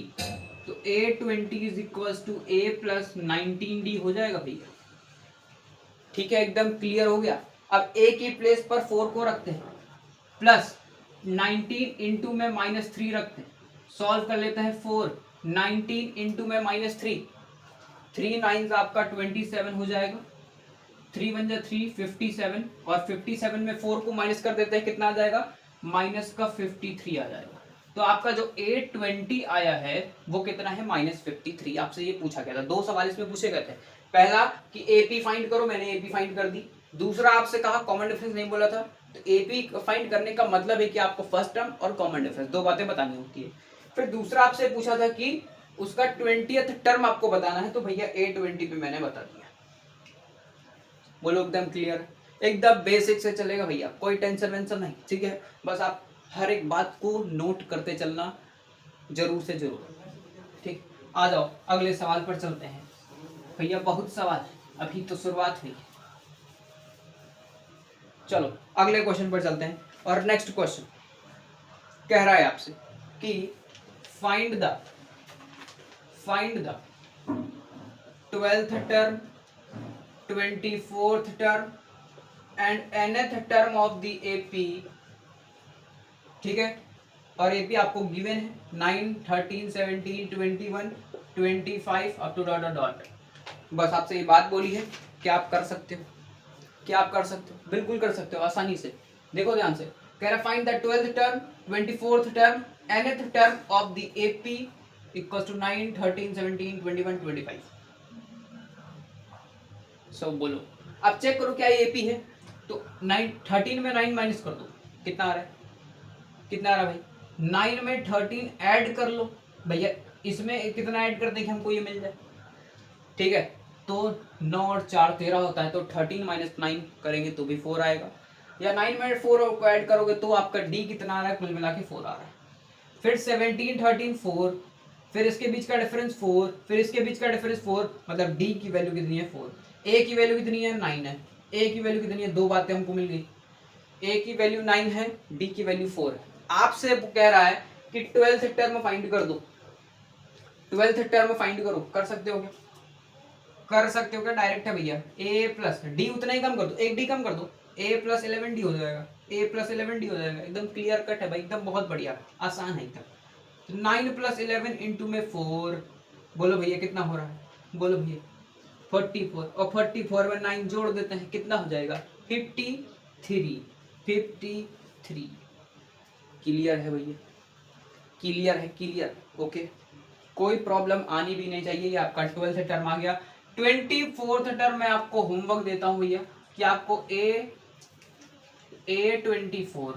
Speaker 1: तो 8/20 is equals to a plus 19d हो जाएगा भैया। ठीक है, एकदम क्लियर हो गया। अब a की प्लेस पर 4 को रखते हैं, प्लस 19 इंटू में -3 रखते हैं, सॉल्व कर लेते हैं 4, 19 इंटू में -3, 3 9 आपका 27 हो जाएगा, 3 1 जा 3 57, और 57 में 4 को माइनस कर देते हैं, कितना आ जाएगा, माइनस का 53 आ जाएगा। तो आपका जो 8/20 आया है वो कितना है, -53। आपसे ये पूछा गया था, 2 सवाल इसमें पूछे गए थे। पहला कि एपी फाइंड करो, मैंने एपी फाइंड कर दी। दूसरा आपसे कहा कॉमन डिफरेंस नहीं बोला था, तो एपी फाइंड करने का मतलब है कि आपको फर्स्ट टर्म और कॉमन डिफरेंस 2 बातें बतानी होती है। फिर दूसरा आपसे पूछा था कि उसका 20th टर्म आपको बताना है, तो भैया 8/20 पे मैंने बता दिया। बोलो एकदम क्लियर, एकदम बेसिक से चलेगा भैया, कोई टेंशन वेंशन नहीं। ठीक है, बस आप हर एक बात को नोट करते चलना जरूर से जरूर। ठीक, आ जाओ अगले सवाल पर चलते हैं भैया, बहुत सवाल, अभी तो शुरुआत हुई। चलो अगले क्वेश्चन पर चलते हैं, और नेक्स्ट क्वेश्चन कह रहा है आपसे कि find the 12th term, 24th term and nth term of the AP. ठीक है, और एपी आपको गिवन है 9 13 17 21 25 अप टू डॉट डॉट। बस आपसे ये बात बोली है कि आप कर सकते हो, क्या आप कर सकते हो, बिल्कुल कर सकते हो आसानी से। देखो ध्यान से, कह रहा find the 12th term, 24th term, nth term of the AP equals to 9 13 17 21 25। So बोलो, अब चेक करो क्या ये एपी है। तो 9 13 में 9 माइनस कर दो, कितना आ रहा है, कितना आ रहा है भाई, 9 में 13 ऐड कर लो भैया, इसमें कितना ऐड कर दें कि हमको ये मिल जाए। ठीक है, तो 9 और 4 13 होता है, तो 13 - 9 करेंगे तो भी 4 आएगा, या 9 में 4 को ऐड करोगे तो आपका डी कितना आ रहा है, कुल मिला के 4 आ रहा है। फिर 17 13 4, फिर इसके बीच का डिफरेंस 4, फिर इसके बीच का डिफरेंस 4, मतलब डी की वैल्यू कितनी है 4, ए की वैल्यू कितनी है 9 है, ए की वैल्यू कितनी है, 2 बातें हमको मिल गई, ए की वैल्यू 9 है, डी की वैल्यू 4 है। आपसे कह रहा है कि 12th टर्म फाइंड कर दो, 12th टर्म फाइंड करो, कर सकते हो क्या, कर सकते हो क्या, डायरेक्ट है भैया, ए प्लस डी उतना ही कम कर दो, एक डी कम कर दो, ए प्लस 11 डी हो जाएगा, ए प्लस 11 डी हो जाएगा, एकदम क्लियर कट है भाई, एकदम बहुत बढ़िया, आसान है एकदम। 9 + 11 इंटू में 4, बोलो भैया कितना हो रहा है, बोलो भैया 44, और 44 में 9 जोड़ देते हैं, कितना हो जाएगा 53, 53। क्लियर है भैया, क्लियर है, क्लियर, ओके, कोई प्रॉब्लम आनी भी नहीं चाहिए। ये आपका 12th टर्म आ गया। 24th टर्म में आपको होमवर्क देता हूं भैया कि आपको A24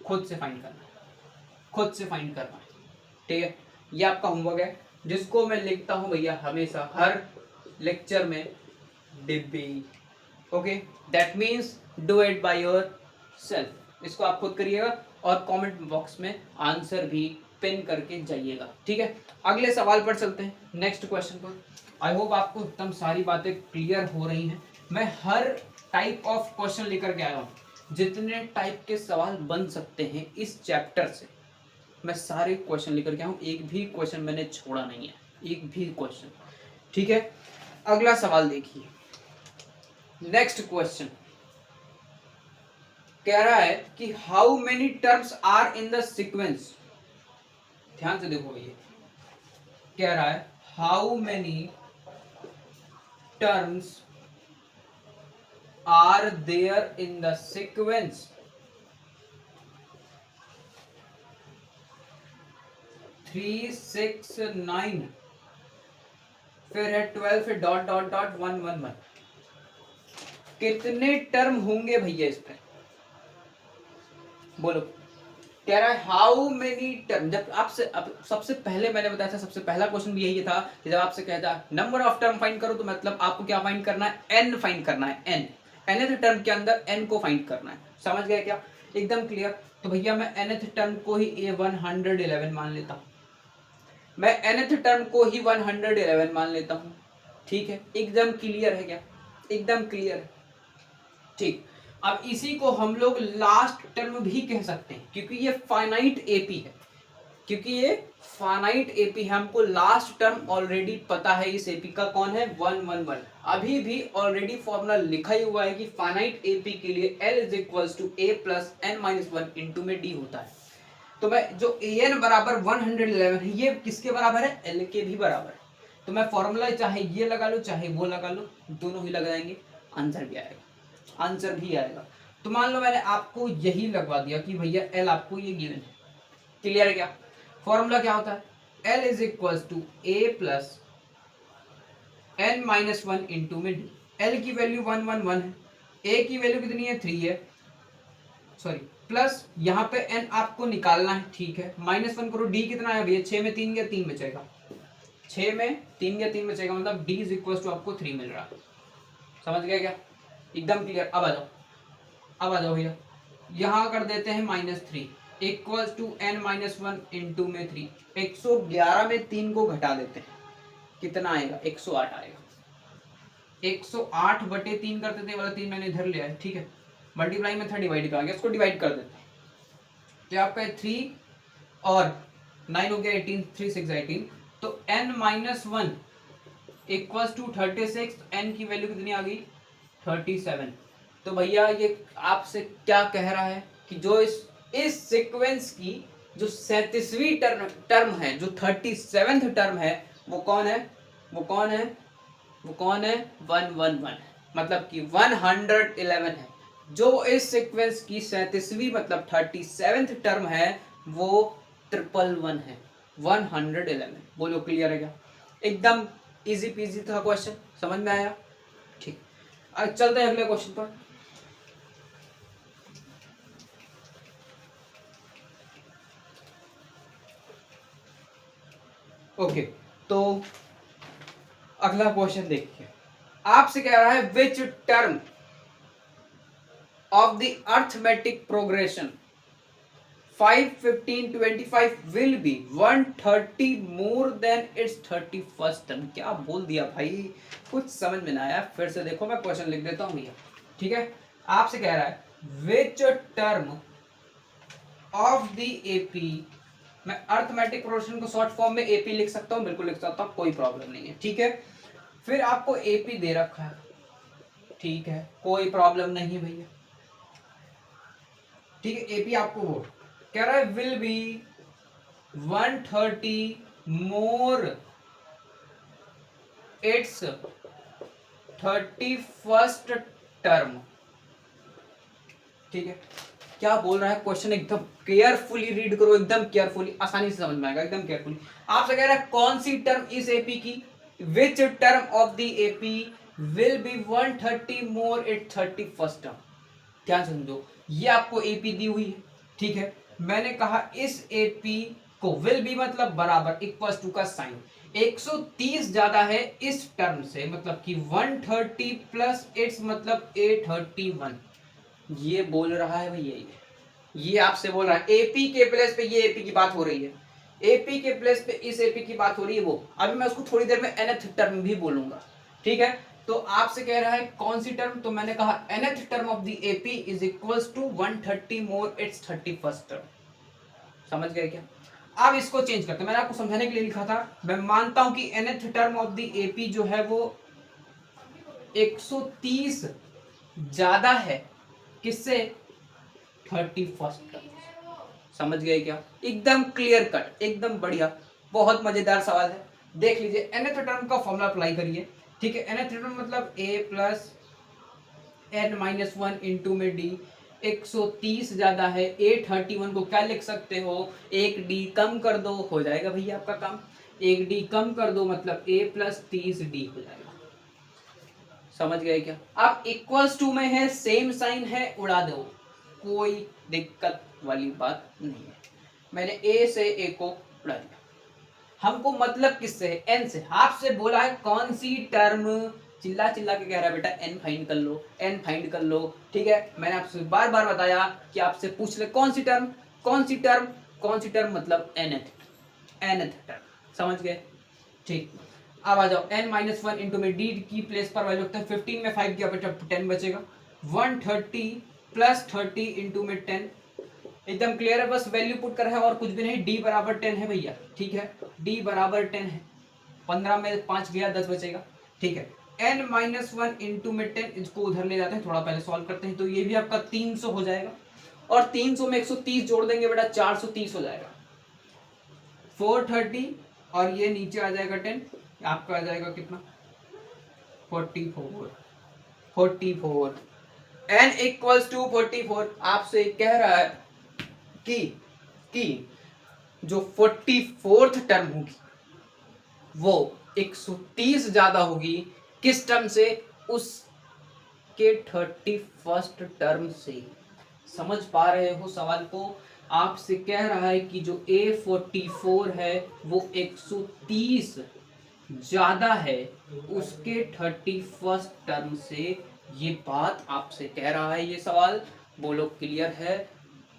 Speaker 1: खुद से फाइंड करना है, खुद से फाइंड करना है। ठीक है, ये आपका होमवर्क है, जिसको मैं लिखता हूं भैया हमेशा हर लेक्चर में डिब्बी। Okay, that means do it by your self, इसको आप खुद करिएगा और कमेंट बॉक्स में आंसर भी पिन करके जाइएगा। ठीक है, अगले सवाल पर चलते हैं, नेक्स्ट क्वेश्चन पर। आई होप आपको एकदम सारी बातें क्लियर हो रही हैं। मैं हर टाइप ऑफ क्वेश्चन लेकर के आया हूँ, जितने टाइप के सवाल बन सकते हैं इस चैप्टर से मैं सारे क्वेश्चन लेकर के आया हूँ, एक भी क्वेश्चन मैंने छोड़ा नहीं है, एक भी क्वेश्चन। ठीक है, अगला सवाल देखिए, नेक्स्ट क्वेश्चन कह रहा है कि how many terms are in the sequence. ध्यान से देखो, ये कह रहा है how many terms are there in the sequence 3 6 9, फिर है 12, फिर डॉट डॉट डॉट 1 1 1। कितने टर्म होंगे भैया इस पे, बोलो। कह रहा है हाउ मेनी टर्म। जब आपसे सबसे पहले मैंने बताया था, सबसे पहला क्वेश्चन भी यही था कि जब आपसे कहता है नंबर ऑफ टर्म फाइंड करो, तो मतलब आपको क्या फाइंड करना है, एन फाइंड करना है, एन, nth टर्म के अंदर एन को फाइंड करना है। समझ गए क्या, एकदम क्लियर। तो भैया मैं nth टर्म को ही ए 111 मान लेता हूँ, मैं nth टर्म को ही 111 मान लेता हूँ। ठीक है, एकदम क्लियर है क्या? एकदम क्लियर है। ठीक, अब इसी को हम लोग लास्ट टर्म भी कह सकते हैं क्योंकि ये फाइनाइट एपी है, क्योंकि ये फाइनाइट एपी है। हमको लास्ट टर्म ऑलरेडी पता है इस एपी का कौन है, 111। अभी भी ऑलरेडी फॉर्मूला लिखा ही हुआ है कि फाइनाइट एपी के लिए L is equals to A plus N minus one into में डी होता है। तो मैं जो ए एन बराबर 111 है ये किसके बराबर है, एल के भी बराबर है। तो मैं फॉर्मूला चाहे ये लगा लो चाहे वो लगा लो, दोनों ही लग जाएंगे, आंसर भी आएगा, आंसर भी आएगा। तो मान लो मैंने आपको यही लगवा दिया कि भैया एल आपको ये गिवन है। क्लियर है क्या? फॉर्मूला क्या होता है, L is equals to A plus N minus one into में डी। एल की वैल्यू 111 है, ए की वैल्यू कितनी है, 3 है, सॉरी प्लस यहाँ पे एन आपको निकालना है। ठीक है, माइनस वन करो, डी कितना है भैया, 6 में 3 गया 3 बचेगा, 6 में 3 गया 3 बचेगा, मतलब डी इज इक्वल टू आपको 3 मिल रहा है। समझ गए क्या? एकदम क्लियर। अब आ जाओ, अब आ जाओ भैया, यहाँ कर देते हैं -3 equals to N minus one into में 3। 111 में 3 को घटा देते हैं, कितना आएगा, 108 आएगा। 108 बटे 3 करते थे, वाला 3 मैंने इधर लिया है। ठीक है, मल्टीप्लाई में था, डिवाइड करेंगे, इसको डिवाइड कर देते हैं। तो आपका 3 और 9 हो गया 18, 3 6 18। तो n minus one equals to 36, n की वैल्यू कितनी आ गई, 37। तो भैया ये आपसे क्या कह रहा है कि जो इस सीक्वेंस की जो 37वीं टर्म है, जो 37th टर्म है, वो कौन है, वो कौन है, वो कौन है, 111, मतलब कि 111 है। जो इस सीक्वेंस की 37वीं मतलब 37th टर्म है वो 111 है, 111। बोलो क्लियर है क्या? एकदम इजी पीजी था क्वेश्चन, समझ में आया? ठीक, अब चलते हैं अगले क्वेश्चन पर। ओके, तो अगला क्वेश्चन देखिए, आपसे कह रहा है which term of the arithmetic progression 5, 15, 25 will be 130 more than its 31st term। क्या बोल दिया भाई, कुछ समझ में ना आया, फिर से देखो, मैं क्वेश्चन लिख देता हूं भैया। ठीक है, आपसे कह रहा है which term of the AP, मैं अर्थमेटिक प्रोग्रेशन को शॉर्ट फॉर्म में एपी लिख सकता हूं, बिल्कुल लिख सकता हूं, कोई प्रॉब्लम नहीं है। ठीक है, फिर आपको एपी दे रखा है, ठीक है, कोई प्रॉब्लम नहीं है भैया। ठीक है, एपी आपको वो कह रहा है will be 130 more it's 31st term. ठीक है, क्या बोल रहा है क्वेश्चन, एकदम केयरफुली रीड करो, एकदम केयरफुली, आसानी से समझ में आएगा, एकदम केयरफुली। आपसे कह रहा है कौन सी टर्म इस एपी की, which term of the AP will be 130 more it 31st term. क्या समझो, ये आपको एपी दी हुई है। ठीक है, मैंने कहा इस एपी को, विल बी मतलब बराबर, इक्वल टू का साइन 130 ज्यादा है इस टर्म से, मतलब कि 130 प्लस इट्स मतलब 831। ये बोल रहा है भैया, ये आपसे बोल रहा है एपी के प्लेस पे ये एपी की बात हो रही है, एपी के प्लेस पे इस एपी की बात हो रही है। वो अभी मैं उसको थोड़ी देर में nth टर्म भी बोलूंगा। ठीक है, तो आपसे कह रहा है कौन सी टर्म, तो मैंने कहा nth term of the AP is equals to 130 more it's 31st term. समझ गए क्या? अब इसको चेंज करते हैं, मैंने आपको समझाने के लिए लिखा था। मैं मानता हूं कि nth term of the AP जो है वो 130 ज्यादा है किससे, 31st टर्म। समझ गए क्या? एकदम क्लियर कट, एकदम बढ़िया, बहुत मजेदार सवाल है। देख लीजिए, nth टर्म का फॉर्मूला अप्लाई करिए। ठीक है, nth टर्म मतलब a plus n minus one into में d। 130 ज्यादा है, 831 को क्या लिख सकते हो, एक d कम कर दो, हो जाएगा भैया आपका काम। एक d कम कर दो मतलब a प्लस 30d हो जाएगा। समझ गए क्या? अब इक्वल्स टू में है, सेम साइन है, उड़ा दो, कोई दिक्कत वाली बात नहीं है। मैंने a से a को उड़ा दिया। हमको मतलब किससे है, n से। आपसे बोला है कौन सी टर्म चिल्ला चिल्ला के कह रहा है बेटा n फाइंड कर लो, n फाइंड कर लो, ठीक है। मैंने आपसे बार बार बताया कि आपसे पूछ ले कौन सी टर्म, कौन सी टर्म, कौन सी टर्म, मतलब nth टर्म, समझ गए, ठीक। अब आ जाओ n माइनस वन इंटू में d की प्लेस पर वैल्यू होता है 15 में 5 गया बेटा 10 बचेगा, 130 प्लस 30 इंटू में 10, एकदम क्लियर है, बस वैल्यू पुट कर है और कुछ भी नहीं, d बराबर 10 है भैया, ठीक है, d बराबर 10 है, 15 में 5 गया 10 बचेगा, ठीक है। n माइनस वन इंटू में 10, इसको उधर ले जाते हैं, थोड़ा पहले सॉल्व करते हैं, तो ये भी आपका 300 हो जाएगा, और 300 में 130 जोड़ देंगे बेटा 430 हो जाएगा, 430 और ये नीचे आ जाएगा 10, आपका आ जाएगा कितना 44, 44, n इक्वल्स टू 44। आपसे कह रहा है कि जो 44th टर्म होगी वो 130 ज्यादा होगी किस टर्म से, उसके 31st टर्म से। समझ पा रहे हो सवाल को? आपसे कह रहा है कि जो A44 है वो 130 ज्यादा है उसके 31st टर्म से, ये बात आपसे कह रहा है ये सवाल। बोलो क्लियर है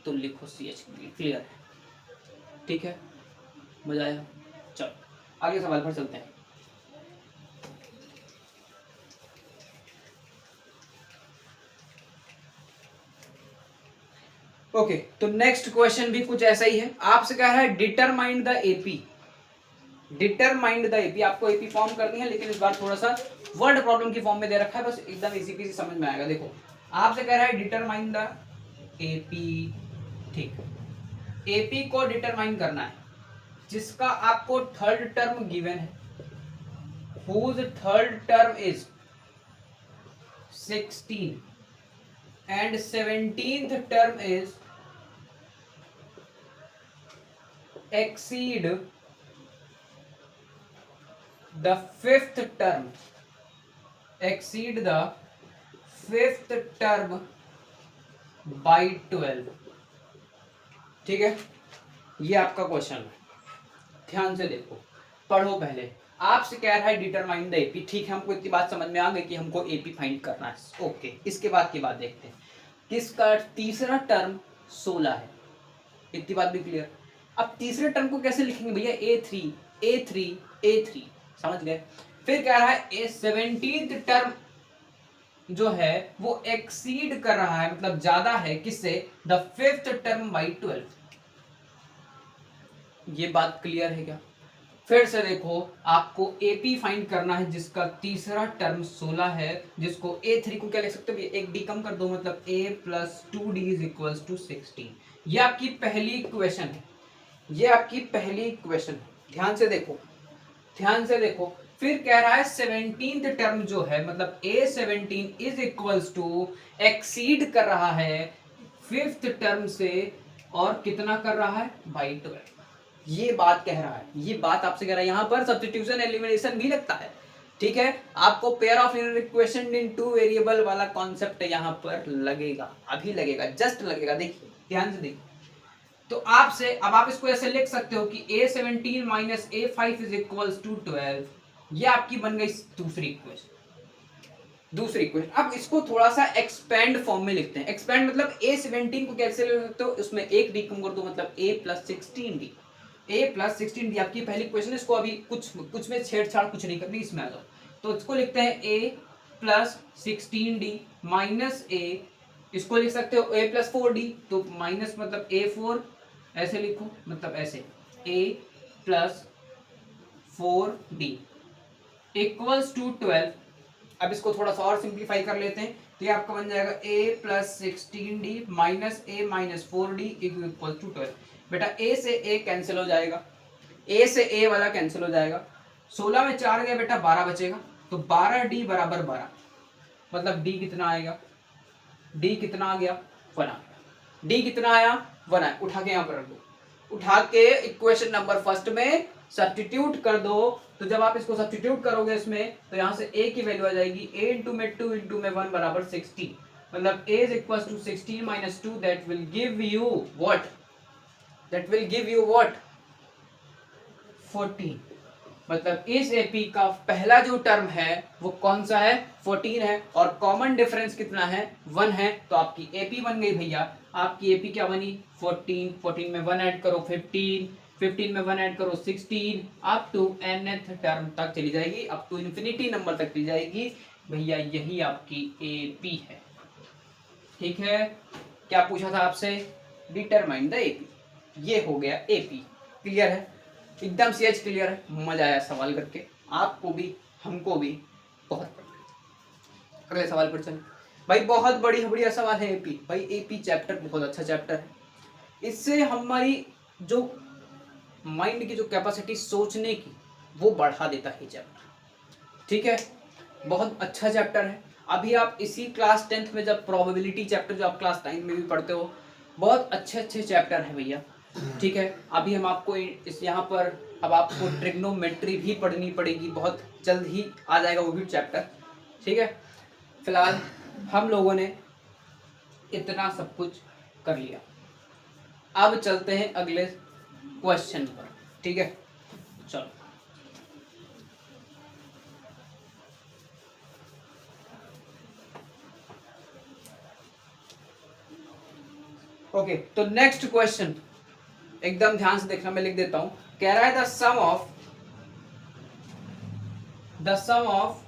Speaker 1: तो लिखो CH क्लियर है, ठीक है, मजा आया। चलो आगे सवाल पर चलते हैं। ओके तो नेक्स्ट क्वेश्चन भी कुछ ऐसा ही है, आपसे कहा है determine the AP, determine the AP, आपको एपी फॉर्म करनी है लेकिन इस बार थोड़ा सा वर्ड प्रॉब्लम की फॉर्म में दे रखा है, बस एकदम इजी पीसी समझ में आएगा। देखो आपसे कह रहा है डिटरमाइन द एपी, ठीक, एपी को डिटरमाइन करना है जिसका आपको थर्ड टर्म गिवन है, whose third term is 16 and 17th term is exceed the fifth term, exceed the fifth term by 12, ठीक है। ये आपका क्वेश्चन है, ध्यान से देखो, पढ़ो पहले। आपसे कह रहा है डिटरमाइन द एपी, ठीक है, हमको इतनी बात समझ में आ गई कि हमको एपी फाइंड करना है, ओके। इसके बाद की बात देखते हैं, किसका तीसरा टर्म 16 है, इतनी बात भी क्लियर। अब तीसरे टर्म को कैसे लिखेंगे भैया, A3, समझ गए। फिर कह रहा है 17th टर्म जो है वो एक्सीड कर रहा है, मतलब ज्यादा है किससे, द फिफ्थ टर्म बाई 12, ये बात क्लियर है क्या? फिर से देखो, आपको एपी फाइंड करना है जिसका तीसरा टर्म 16 है, जिसको A3 को क्या लिख सकते हो, एक डी कम कर दो, मतलब A plus 2D is equals to 16। ये आपकी पहली इक्वेशन है, ये आपकी पहली इक्वेशन है, ध्यान से देखो, ध्यान से देखो। फिर कह रहा है 17th टर्म जो है, मतलब A17 is equals to exceed कर रहा है फिफ्थ टर्म से, और कितना कर रहा है, बाई 12, ये बात कह रहा है, ये बात आपसे कह रहा है। यहां पर सब्स्टिट्यूशन एलिमिनेशन भी लगता है, ठीक है, आपको pair of linear equation in two variable वाला कॉन्सेप्ट यहां पर लगेगा, अभी लगेगा, जस्ट लगेगा, देखिए ध्यान से देखिए। तो आपसे अब आप इसको ऐसे लिख सकते हो कि A17 minus A5 is equals to 12, ये आपकी बन गई दूसरी इक्वेशन, दूसरी इक्वेशन। अब इसको थोड़ा सा एक्सपेंड फॉर्म में लिखते हैं, एक्सपेंड मतलब A17 को कैसे लिख सकते हो, उसमें एक डी कम कर दो, मतलब A plus 16D, A plus 16D आपकी पहली क्वेश्चन, इसको अभी कुछ में छेड़छाड़ कुछ नहीं करनी, इसमें आ जाओ। तो इसको लिखते हैं A plus 16D minus A, इसको लिख सकते हो A प्लस 4D, तो माइनस मतलब A4, ऐसे लिखो, मतलब ऐसे A plus 4D equals to 12। अब इसको थोड़ा सा और सिंप्लीफाई कर लेते हैं, तो ये आपका बन जाएगा A plus 16D minus A minus 4D equal to 12। बेटा A से A कैंसिल हो जाएगा, A से A वाला कैंसिल हो जाएगा, 16 में 4 गया बेटा 12 बचेगा, तो 12D बराबर 12, मतलब D कितना आएगा, D कितना आ गया, 1 आ गया, D कितना आया, 1 आया। उठा के यहाँ पर रख दो, उठा के इक्वेशन नंबर फर्स्ट में सब्स्टिट्यूट कर दो। तो जब आप इसको सब्स्टिट्यूट करोगे इसमें, तो यहाँ से A की वैल्यू आ जाएगी, A इंटू में 2 इंटू में 1 बराबर 16, मतलब A is equal to 16 minus 2, that will give you what, that will give you what, 14, मतलब इस एपी का पहला जो टर्म है वो कौन सा है, 14 है, और कॉमन डिफरेंस कितना है, 1 है, तो आपकी एपी बन गई भैया। आपकी एपी क्या बनी, 14, 14 में 1 ऐड करो 15, 15 में 1 ऐड करो 16, अप टू nth टर्म तक चली जाएगी, अप टू इन्फिनिटी नंबर तक चली जाएगी भैया, यही आपकी एपी है। ठीक है, क्या पूछा था आपसे, डिटरमाइन द एपी, ये हो गया एपी। क्लियर है, एकदम से क्लियर है, मजा आया सवाल करके, आपको भी हमको भी बहुत। अगले सवाल पर चलें भाई, बहुत बढ़िया सवाल है एपी। भाई एपी चैप्टर बहुत अच्छा चैप्टर है, इससे हमारी जो माइंड की जो कैपेसिटी सोचने की वो बढ़ा देता है चैप्टर। ठीक है, बहुत अच्छा चैप्टर है। अभी आप इसी क्लास 10th में जब प्रोबेबिलिटी चैप्टर जो आप क्लास 9 में भी पढ़ते हो, बहुत अच्छे चैप्टर है भैया। ठीक है, अभी हम आपको इस यहाँ पर अब आपको ट्रिग्नोमेट्री भी पढ़नी पड़ेगी, बहुत जल्द ही आ जाएगा वो भी चैप्टर। ठीक है, फिलहाल हम लोगों ने इतना सब कुछ कर लिया, अब चलते हैं अगले क्वेश्चन पर। ठीक है, चलो। ओके, तो नेक्स्ट क्वेश्चन एकदम ध्यान से देखना, मैं लिख देता हूं। कह रहा है the sum of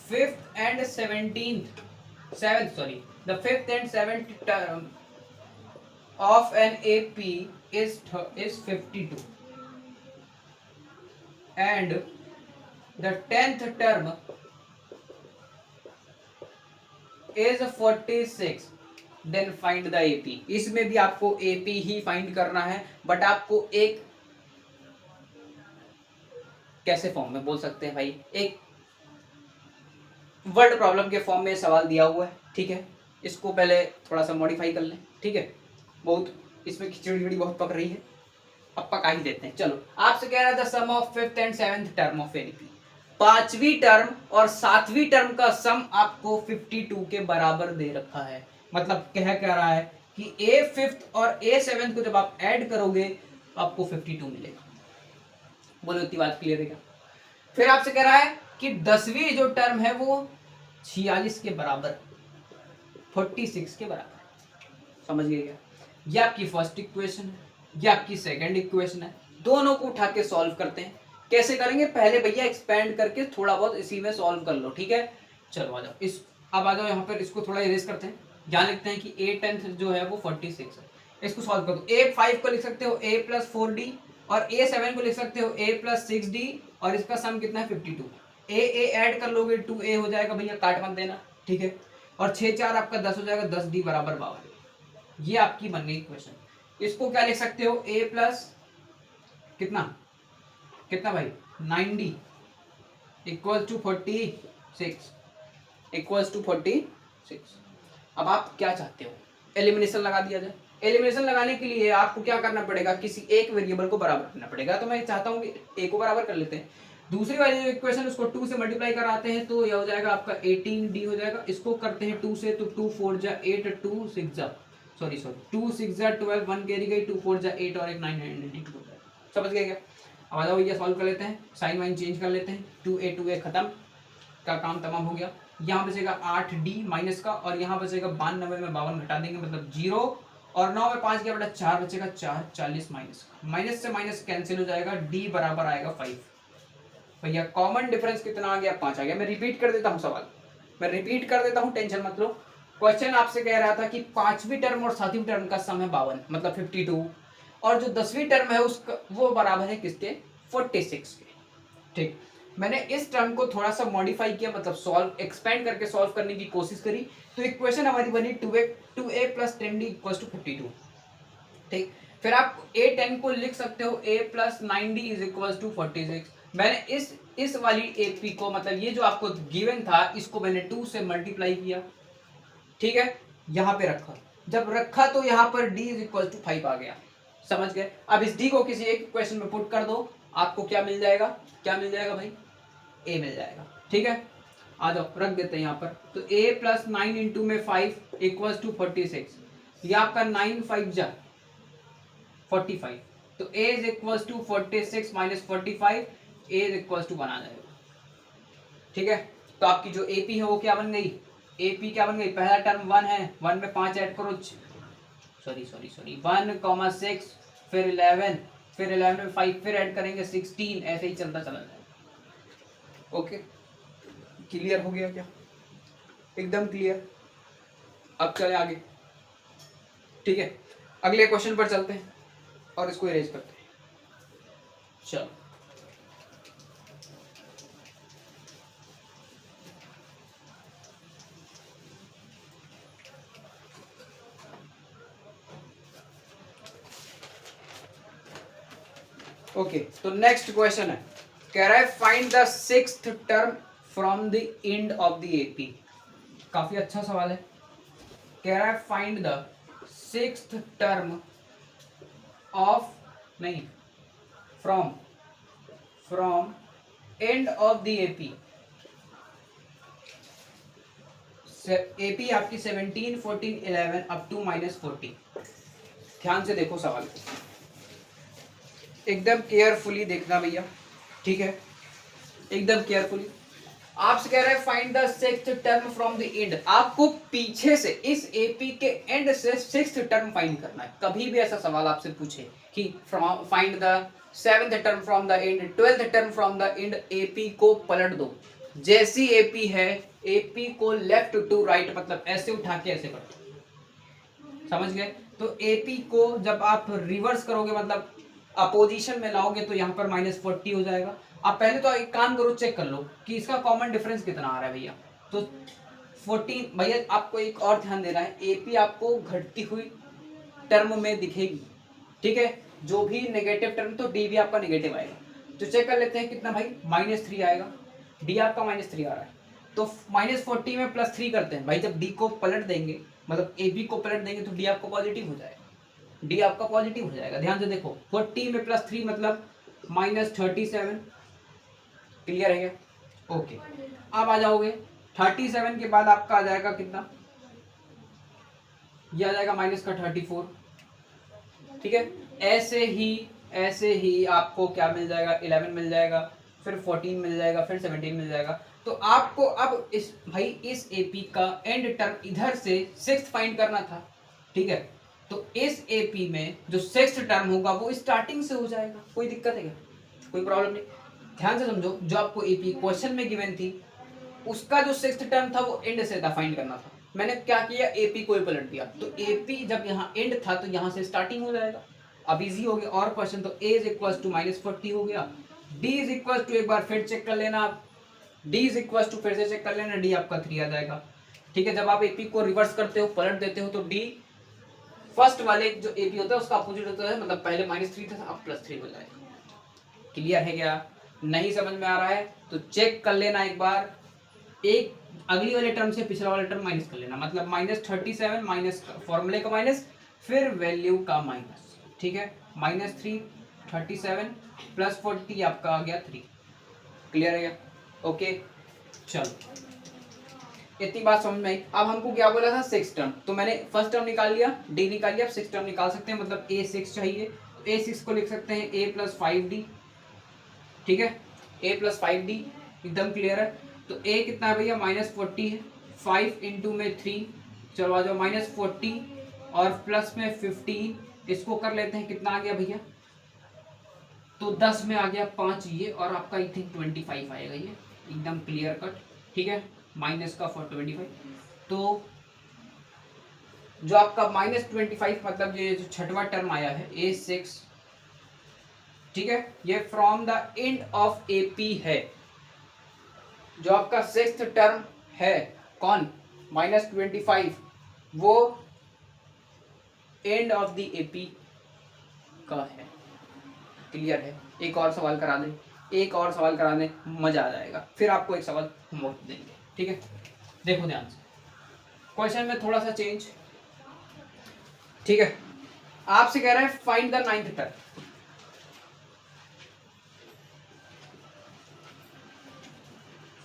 Speaker 1: fifth and seventh term of an AP is 52 and the 10th term is 46, then find the AP. इसमें भी आपको एपी ही फाइंड करना है, बट आपको एक कैसे फॉर्म में बोल सकते हैं भाई, एक वर्ड प्रॉब्लम के फॉर्म में सवाल दिया हुआ है। ठीक है, इसको पहले थोड़ा सा मॉडिफाई कर लें। ठीक है, बहुत इसमें खिचड़ी बहुत पक रही है, अब पका ही देते हैं। चलो, आपसे कह रहा था sum of 5th and 7th term of AP, 5वीं टर्म और 7वीं टर्म का सम आपको 52 के बराबर दे रखा है। मतलब कह रहा है कि ए 5th और ए 7th को जब आप ऐड करोगे तो आपको 52 मिलेगा। बोलो, इतनी बात क्लियर है क्या? फिर आपसे कह रहा है कि 10वीं जो टर्म है वो 46 के बराबर, 46 के बराबर। समझ गए क्या? ये आपकी फर्स्ट इक्वेशन है, ये आपकी सेकंड इक्वेशन है। दोनों को उठा के सॉल्व करते हैं। कैसे करेंगे, पहले भैया एक्सपेंड करके थोड़ा बहुत इसी में सॉल्व कर लो। ठीक है, चलो आ जाओ। अब आ जाओ यहाँ पर, इसको थोड़ा इरेज करते हैं। यहाँ लिखते हैं कि a 10th जो है वो 46 है। इसको सॉल्व कर दो। a 5 को लिख सकते हो a + 4d, और a 7 को लिख सकते हो a + 6d, और इसका सम कितना है 52। a ऐड कर लोगे 2a हो जाएगा भैया, काट मत देना। ठीक है, और 6 4 आपका 10 हो जाएगा, 10d बराबर 52। ये आपकी बन गई इक्वेशन। इसको क्या लिख सकते हो, a प्लस कितना भाई 9d equal to 46 equals to 46। अब आप क्या चाहते हो, एलिमिनेशन लगा दिया जाए। एलिमिनेशन लगाने के लिए आपको क्या करना पड़ेगा, किसी एक वेरिएबल को बराबर करना पड़ेगा। तो मैं चाहता हूँ कि a को बराबर कर लेते हैं। दूसरी वाली जो इक्वेशन उसको 2 से मल्टीप्लाई कराते हैं तो यह हो जाएगा आपका 18d हो जाएगा। इसको करते हैं 2 से, तो 2 4 जा 8, 2 6 जा 12, 1 कैरी गई, 2 4 जा 8 और एक 9 92 हो जाएगा। समझ गए क्या? अब आ जाओ ये सॉल्व कर लेते हैं, साइन वाइन चेंज कर लेते हैं। 2a खत्म, का काम तमाम हो गया। यहाँ बचेगा 8d माइनस का, और यहाँ बचेगा 92 में 52 घटा देंगे मतलब 0, और 9 में 5 गया बेटा 4 बचेगा, 4 40 माइनस का, माइनस से माइनस कैंसिल हो जाएगा, d बराबर आएगा 5। भैया कॉमन डिफरेंस कितना आ गया, 5 आ गया। मैं रिपीट कर देता हूँ सवाल, टेंशन मत लो। क्वेश्चन आपसे कह रहा था कि 5वीं टर्म और 7वीं टर्म का सम है 52 मतलब 52, और जो 10वीं टर्म है उसका वो बराबर है किसके, 46 के। ठीक, मैंने इस टर्म को थोड़ा सा मॉडिफाई किया, मतलब सॉल्व एक्सपेंड करके सॉल्व करने की कोशिश करी, तो इक्वेशन हमारी बनी 2a + 10d = 52। ठीक, फिर आप a 10 को लिख सकते हो a + 9d = 46। मैंने इस वाली एपी को, मतलब ये जो आपको गिवन था, इसको मैंने 2 से मल्टीप्लाई किया। ठीक है, यहाँ पे रखा, जब रखा तो यहाँ पर d = 5 आ गया। समझ गए? अब इस d को किसी एक क्वेश्चन में पुट कर दो, आपको क्या मिल जाएगा, भाई, a मिल जाएगा। ठीक है, आ जाओ रख देते हैं यहाँ पर। तो a + 9 इंटू में 5 = 46, ये आपका 9 5 जा 45, तो a = 46 - 45, A is equal to 1 आ जाएगा। ठीक है, तो आपकी जो एपी है वो क्या बन गई, एपी क्या बन गई, पहला टर्म 1 है, 1 में 5 ऐड करो, सॉरी 1,6, फिर 11, फिर 11 में 5 फिर ऐड करेंगे 16, ऐसे ही चलता चला जाएगा। ओके, क्लियर हो गया क्या, एकदम क्लियर। अब चले आगे। ठीक है, अगले क्वेश्चन पर चलते हैं और इसको इरेज करते हैं। चलो, ओके, तो नेक्स्ट क्वेश्चन है, कह रहा है find the sixth term from the end of the AP. काफी अच्छा सवाल है। कह रहा है find the sixth term of, नहीं, from end of the AP. AP आपकी 17, 14, 11 अप टू -40। ध्यान से देखो सवाल को, एकदम केयरफुली देखना भैया। ठीक है, एकदम केयरफुली। आपसे कह रहा है find the sixth term from the and. आपको पीछे से इस एपी के एंड से सिक्स्थ टर्म फाइंड करना है। कभी भी ऐसा सवाल आपसे पूछे कि find the seventh term from the and, 12th term from the and, AP को पलट दो। जैसी एपी है, एपी को लेफ्ट टू राइट, मतलब ऐसे उठा के ऐसे कर दो। समझ गए? तो एपी को जब आप रिवर्स करोगे, मतलब अपोजिशन में लाओगे, तो यहाँ पर -40 हो जाएगा। आप पहले तो एक काम करो, चेक कर लो कि इसका कॉमन डिफरेंस कितना आ रहा है भैया। तो 14 भैया, आपको एक और ध्यान देना है, एपी आपको घटती हुई टर्म में दिखेगी। ठीक है, जो भी नेगेटिव टर्म, तो डी भी आपका नेगेटिव आएगा। तो चेक कर लेते हैं कितना भाई, -3 आएगा। डी आपका -3 आ रहा है, तो -40 में +3 करते हैं भाई। जब डी को पलट देंगे, मतलब ए बी को पलट देंगे, तो डी आपको पॉजिटिव हो जाएगा, डी आपका पॉजिटिव हो जाएगा। ध्यान से देखो, 40 में +3 मतलब -37। क्लियर है क्या? ओके, अब आ जाओगे 37 के बाद आपका आ जाएगा कितना, ये आ जाएगा -34। ठीक है, ऐसे ही आपको क्या मिल जाएगा, 11 मिल जाएगा, फिर 14 मिल जाएगा, फिर 17 मिल जाएगा। तो आपको अब इस एपी का एंड टर्म इधर से सिक्स्थ फाइंड करना था। ठीक है, तो इस एपी में जो सिक्स्थ टर्म होगा वो स्टार्टिंग से हो जाएगा। कोई दिक्कत है क्या? कोई प्रॉब्लम नहीं। ध्यान से समझो, जो आपको एपी क्वेश्चन में गिवन थी, उसका जो सिक्स्थ टर्म था वो एंड से था, फाइंड करना था। मैंने क्या किया, एपी को ही पलट दिया। तो एपी जब यहाँ एंड था, तो यहाँ से स्टार्टिंग हो जाएगा। अब इजी हो गया। और क्वेश्चन, तो ए इज इक्वल टू -40 हो गया। डी इज इक्वल टू, एक बार फिर चेक कर लेना आप, डी इज इक्वल टू फिर से चेक कर लेना, डी आपका 3 आ जाएगा। ठीक है, जब आप एपी को रिवर्स करते हो, पलट देते हो, तो डी फर्स्ट वाले जो एपी होता है उसका अपोजिट होता है, मतलब पहले -3 था, अब +3 हो जाएगा। क्लियर है क्या? नहीं समझ में आ रहा है तो चेक कर लेना एक बार। एक अगली वाले टर्म से पिछला वाला टर्म माइनस कर लेना, मतलब -37 माइनस फॉर्मूले का माइनस, फिर वैल्यू का माइनस। ठीक है, -3, 37 + 40 आपका आ गया 3। क्लियर है क्या? ओके, चलो, इतनी बात समझ में आई। अब हमको क्या बोला था, सिक्स टर्म, तो मैंने फर्स्ट टर्म निकाल लिया, डी निकाल लिया। अब सिक्स टर्म निकाल सकते हैं, मतलब A6 चाहिए, तो A6 को लिख सकते हैं A + 5D। ठीक है, A + 5D एकदम क्लियर है। तो A कितना है भैया, -40 है, 5 इंटू में 3, चलो आ जाओ, -40 और प्लस में 15, इसको कर लेते हैं, कितना आ गया भैया, तो 10 में आ गया 5 ये, और आपका आई थिंक 25 आएगा ये, एकदम क्लियर कट। ठीक है, माइनस का 25, तो जो आपका -25 मतलब ये जो छठवां टर्म आया है A6, ठीक है, ये from the end of AP है। जो आपका सिक्स्थ टर्म है, कौन, -25, वो एंड ऑफ द एपी का है। क्लियर है? एक और सवाल करा दें, एक और सवाल करा दें, मजा आ जाएगा। फिर आपको एक सवाल होमवर्क देंगे। ठीक है, देखो ध्यान से, क्वेश्चन में थोड़ा सा चेंज। ठीक है, आपसे कह रहे हैं find the ninth term.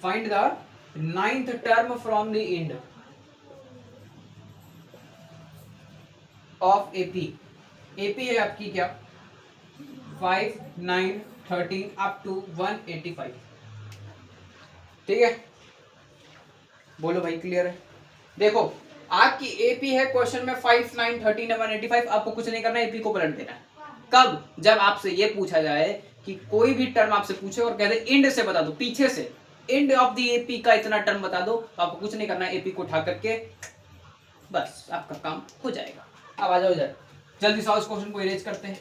Speaker 1: Find the ninth term from the end of AP. AP है आपकी क्या, 5, 9, 13 अप टू 185। ठीक है, बोलो भाई क्लियर है। देखो आपकी एपी है क्वेश्चन में 5 9 13 185। आपको कुछ नहीं करना, एपी को पलट देना है। कब? जब आपसे ये पूछा जाए कि कोई भी टर्म आपसे पूछे और कह दे इंड से बता दो, पीछे से इंड ऑफ द एपी का इतना टर्म बता दो, तो आपको कुछ नहीं करना, एपी को उठा करके बस आपका काम हो जाएगा। अब आ जाओ इधर, जल्दी से इस क्वेश्चन को इरेज करते हैं।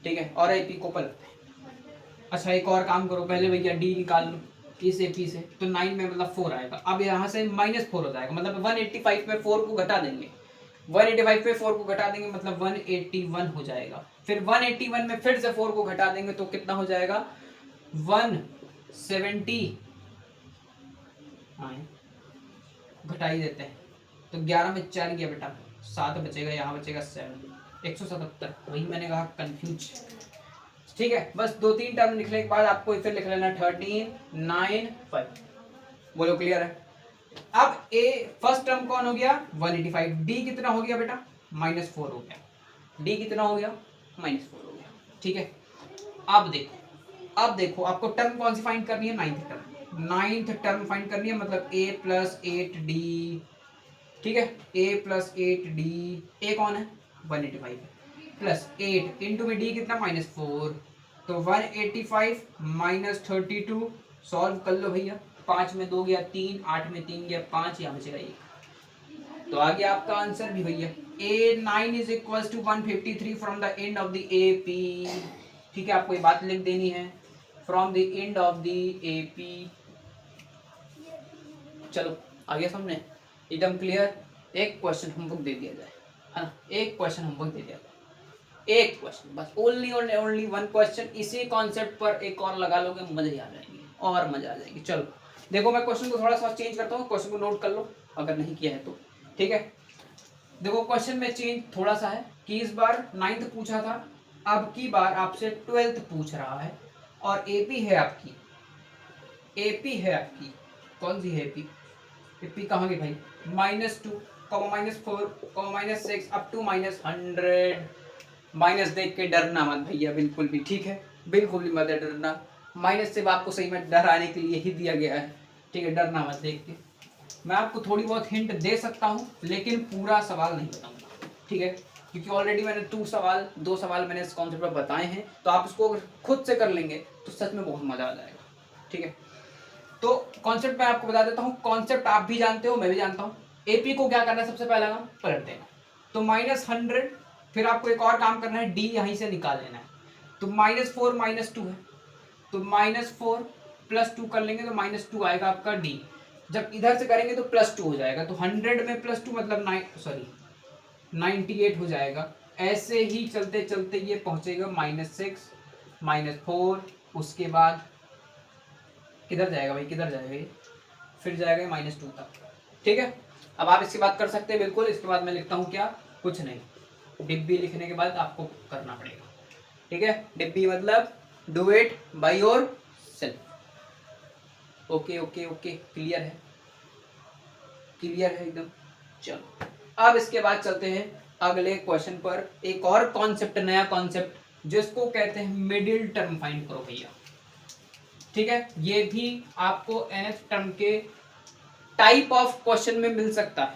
Speaker 1: ठीक है, और एपी को पलटते हैं। अच्छा एक और काम करो, पहले भैया डी निकाल लो इस एपी से, तो 9 में मतलब 4 आएगा। अब यहाँ से -4 हो जाएगा, मतलब 185 में 4 को घटा देंगे, 185 पे 4 को घटा देंगे मतलब 181 हो जाएगा। फिर 181 में फिर से 4 को घटा देंगे तो कितना हो जाएगा, 170। हाँ घटा ही देते हैं, तो 11 में 4 गया बेटा, 7 बचेगा, यहाँ बचेगा 7, 177। वही मैंने कहा कंफ्यूज। ठीक है, बस 2-3 टर्म लिखने के बाद आपको फिर लिख लेना 13 9 5। बोलो क्लियर है। अब ए फर्स्ट टर्म कौन हो गया, 185। डी कितना हो गया बेटा, -4 हो गया। डी कितना हो गया, -4 हो गया। ठीक है, अब देखो आपको टर्म कौन सी फाइंड करनी है, नाइन्थ टर्म फाइंड करनी है, मतलब a + 8d। ठीक है, a + 8d, a कौन है 185 प्लस 8 इंटू में d कितना -4, तो 185 -32 सॉल्व कर लो भैया। 5 में 2 गया 3, 8 में 3 गया 5, यहाँ बचेगा 1। तो आ गया आपका आंसर भी भैया, A9 is equal to 153 from the end of the AP। ठीक है, आपको ये बात लिख देनी है, from the end of the AP। चलो आ गया सामने, एकदम क्लियर। एक क्वेश्चन होमवर्क दे दिया जाए, है ना, एक क्वेश्चन होमवर्क दे दिया जाए, एक क्वेश्चन बस, ओनली 1 क्वेश्चन। इसी कॉन्सेप्ट पर एक और लगा लोगे, मजे ही आ जाएंगे, और मजा आ जाएगी। चलो देखो मैं क्वेश्चन को थोड़ा सा चेंज करता हूँ, क्वेश्चन को नोट कर लो अगर नहीं किया है तो। ठीक है, देखो क्वेश्चन में चेंज थोड़ा सा है कि इस बार 9th पूछा था, अब की बार आपसे 12th पूछ रहा है, और एपी है आपकी, एपी है आपकी, कौन सी है एपी, एपी कहाँ गई भाई, -2, -4, -6 अप टू -100। माइनस देख के डरना मत भैया, बिल्कुल भी। ठीक है, बिल्कुल भी मत डरना, माइनस सिर्फ आपको सही में डराने के लिए ही दिया गया है। ठीक है, डरना मत देख के। मैं आपको थोड़ी बहुत हिंट दे सकता हूँ, लेकिन पूरा सवाल नहीं बताऊंगा। ठीक है, क्योंकि ऑलरेडी मैंने 2 सवाल मैंने इस कॉन्सेप्ट पर बताए हैं, तो आप इसको अगर खुद से कर लेंगे तो सच में बहुत मजा आ जाएगा। ठीक है, तो कॉन्सेप्ट मैं आपको बता देता हूँ, कॉन्सेप्ट आप भी जानते हो, मैं भी जानता हूँ। एपी को क्या करना है, सबसे पहला काम पलट देना, तो -100। फिर आपको एक और काम करना है, डी यहीं से निकाल लेना है, तो -4 -2 है, तो -4 + 2 कर लेंगे तो -2 आएगा आपका डी। जब इधर से करेंगे तो +2 हो जाएगा, तो 100 में +2 मतलब 98 हो जाएगा। ऐसे ही चलते चलते ये पहुंचेगा -6 -4, उसके बाद किधर जाएगा भाई, किधर जाएगा ये, फिर जाएगा -2 तक। ठीक है, अब आप इसकी बात कर सकते हैं बिल्कुल। इसके बाद मैं लिखता हूँ क्या, कुछ नहीं, डिब्बी लिखने के बाद आपको करना पड़ेगा। ठीक है, डिब्बी मतलब do it by your self. Okay okay okay, clear है, क्लियर है एकदम। चलो अब इसके बाद चलते हैं अगले क्वेश्चन पर, एक और कॉन्सेप्ट, नया कॉन्सेप्ट जिसको कहते हैं मिडिल टर्म फाइंड करो भैया। ठीक है, ये भी आपको nth टर्म के टाइप ऑफ क्वेश्चन में मिल सकता है,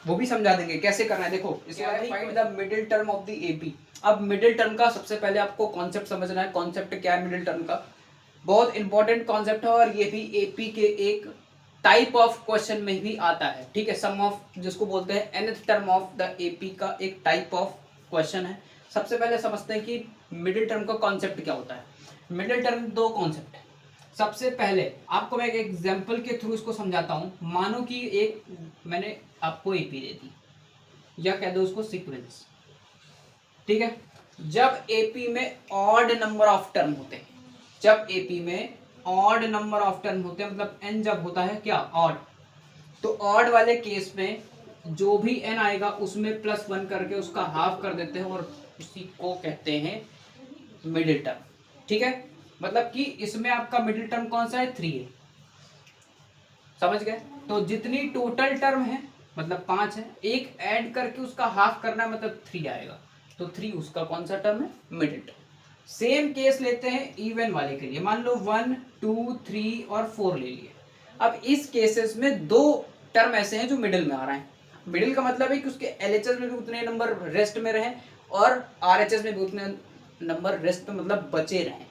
Speaker 1: वो भी समझा देंगे कैसे करना है। देखो इसमें find the middle term of the AP. अब मिडिल टर्म का सबसे पहले आपको कॉन्सेप्ट समझना है, कॉन्सेप्ट क्या है मिडिल टर्म का, बहुत इंपॉर्टेंट कॉन्सेप्ट है, और ये भी एपी के एक टाइप ऑफ क्वेश्चन में भी आता है। ठीक है, सम ऑफ, जिसको बोलते हैं nth term of the AP का एक टाइप ऑफ क्वेश्चन है। सबसे पहले समझते हैं कि मिडिल टर्म का कॉन्सेप्ट क्या होता है। मिडिल टर्म 2 कॉन्सेप्ट है। सबसे पहले आपको मैं एक एग्जाम्पल के थ्रू इसको समझाता हूँ। मानो कि एक मैंने आपको एपी दे दी, या कह दो उसको सीक्वेंस। ठीक है, जब एपी में ऑड नंबर ऑफ टर्म होते हैं, जब एपी में ऑड नंबर ऑफ टर्म होते हैं, मतलब एन जब होता है क्या, ऑड, तो ऑड वाले केस में जो भी एन आएगा उसमें +1 करके उसका हाफ कर देते हैं, और उसी को कहते हैं मिडिल टर्म। ठीक है, मतलब कि इसमें आपका मिडिल टर्म कौन सा है, 3 है। समझ गए, तो जितनी टोटल टर्म है मतलब 5 है, एक ऐड करके उसका हाफ करना है, मतलब 3 आएगा। तो 3 उसका कौन सा टर्म है, मिडिल टर्म। सेम केस लेते हैं इवन वाले के लिए, मान लो 1 2 3 और 4 ले लिए। अब इस केसेस में 2 टर्म ऐसे हैं जो मिडिल में आ रहे हैं। मिडिल का मतलब है कि उसके LHS में भी उतने नंबर रेस्ट में रहें और RHS में भी उतने नंबर रेस्ट में मतलब बचे रहें,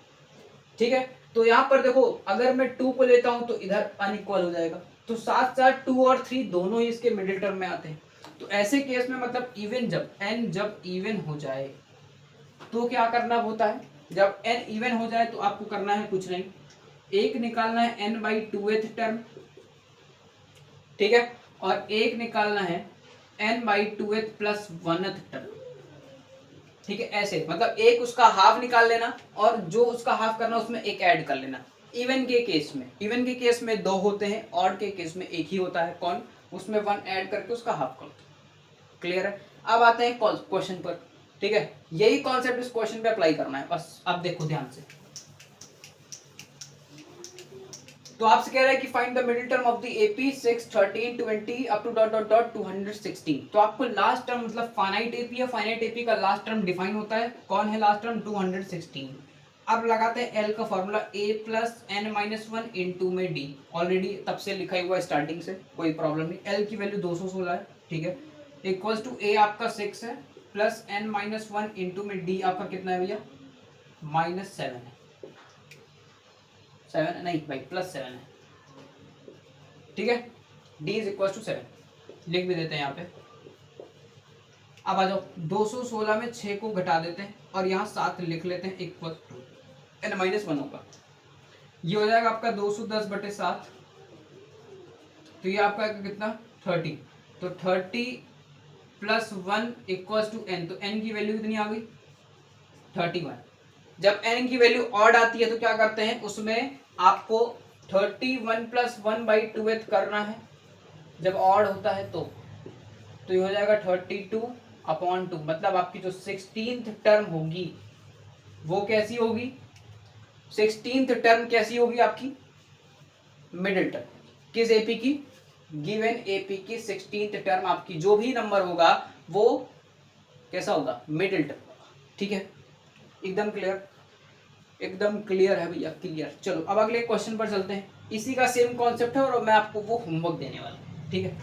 Speaker 1: ठीक है। तो यहाँ पर देखो अगर मैं 2 को लेता हूं तो इधर अनइक्वल हो जाएगा, तो साथ साथ 2 और 3 दोनों ही इसके मिडिल टर्म में आते हैं। तो ऐसे केस में मतलब इवन जब n जब इवन हो जाए तो क्या करना होता है, जब n इवन हो जाए तो आपको करना है कुछ नहीं, एक निकालना है n/2th टर्म, ठीक है, और एक निकालना है n/2th प्लस 1th टर्म, ठीक है। ऐसे मतलब एक उसका हाफ निकाल लेना और जो उसका हाफ करना उसमें एक ऐड कर लेना। इवन के केस में 2 होते हैं, ऑड के केस में एक ही होता है, कौन, उसमें 1 ऐड करके उसका हाफ कर दो। क्लियर है। अब आते हैं क्वेश्चन पर, ठीक है। यही कॉन्सेप्ट इस क्वेश्चन पे अप्लाई करना है बस। अब देखो ध्यान से, तो आपसे कह रहा है कि find the middle term of the AP 6 13 20 up to dot dot dot 216। तो आपको लास्ट टर्म मतलब फाइनाइट AP या फाइनाइट AP का लास्ट टर्म डिफाइन होता है, कौन है लास्ट टर्म, 216। अब लगाते हैं L का formula A plus n-1 into में D, ऑलरेडी तब से लिखा हुआ है स्टार्टिंग से, कोई प्रॉब्लम नहीं। L की वैल्यू 216 है, ठीक है, इक्वल्स टू A आपका 6 है प्लस n-1 इंटू में D आपका कितना है भैया, -7 है, 7 नहीं भाई +7 है, ठीक है। D इज इक्वल टू 7 लिख भी देते हैं यहाँ पे। अब आ जाओ 216 में 6 को घटा देते हैं और यहाँ 7 लिख लेते हैं, इक्वल टू n-1 होगा, ये हो जाएगा आपका 210/7, तो ये आपका कितना 30, तो 30 प्लस 1 इक्वल टू n, तो n की वैल्यू कितनी आ गई 31। जब n की वैल्यू ऑड आती है तो क्या करते हैं, उसमें आपको 31 प्लस 1/2 करना है, जब ऑड होता है तो ये हो जाएगा 32/2, मतलब आपकी जो 16th टर्म होगी वो कैसी होगी, 16th टर्म कैसी होगी आपकी, मिडिल टर्म। किस AP की, गिवन AP की 16th टर्म आपकी जो भी नंबर होगा वो कैसा होगा, मिडिल टर्म, ठीक है। एकदम क्लियर, एकदम क्लियर है भैया, क्लियर। चलो अब अगले क्वेश्चन पर चलते हैं, इसी का सेम कॉन्सेप्ट है और मैं आपको वो होमवर्क देने वाला हूं, ठीक है।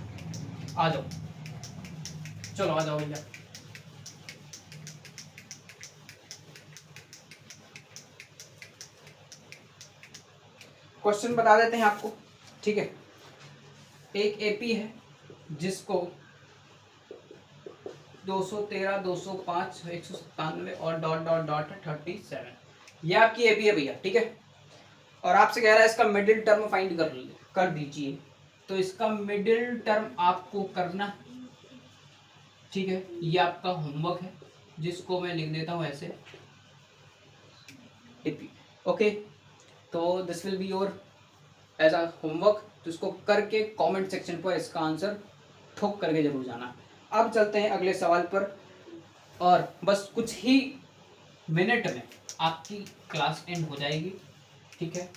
Speaker 1: आ जाओ, चलो आ जाओ भैया। क्वेश्चन बता देते हैं आपको, ठीक है। एक AP है जिसको 213 205 197 और डॉट डॉट डॉट 37, ये आपकी AP है भैया, ठीक है। और आपसे कह रहा है इसका मिडिल टर्म फाइंड कर दीजिए, तो इसका मिडिल टर्म आपको करना, ठीक है, ये आपका होमवर्क है जिसको मैं लिख देता हूँ ऐसे AP, ओके। तो this will be your as a homework, तो इसको करके कमेंट सेक्शन पर इसका आंसर ठोक करके जरूर जाना। अब चलते हैं अगले सवाल पर, और बस कुछ ही मिनट में आपकी क्लास एंड हो जाएगी, ठीक है।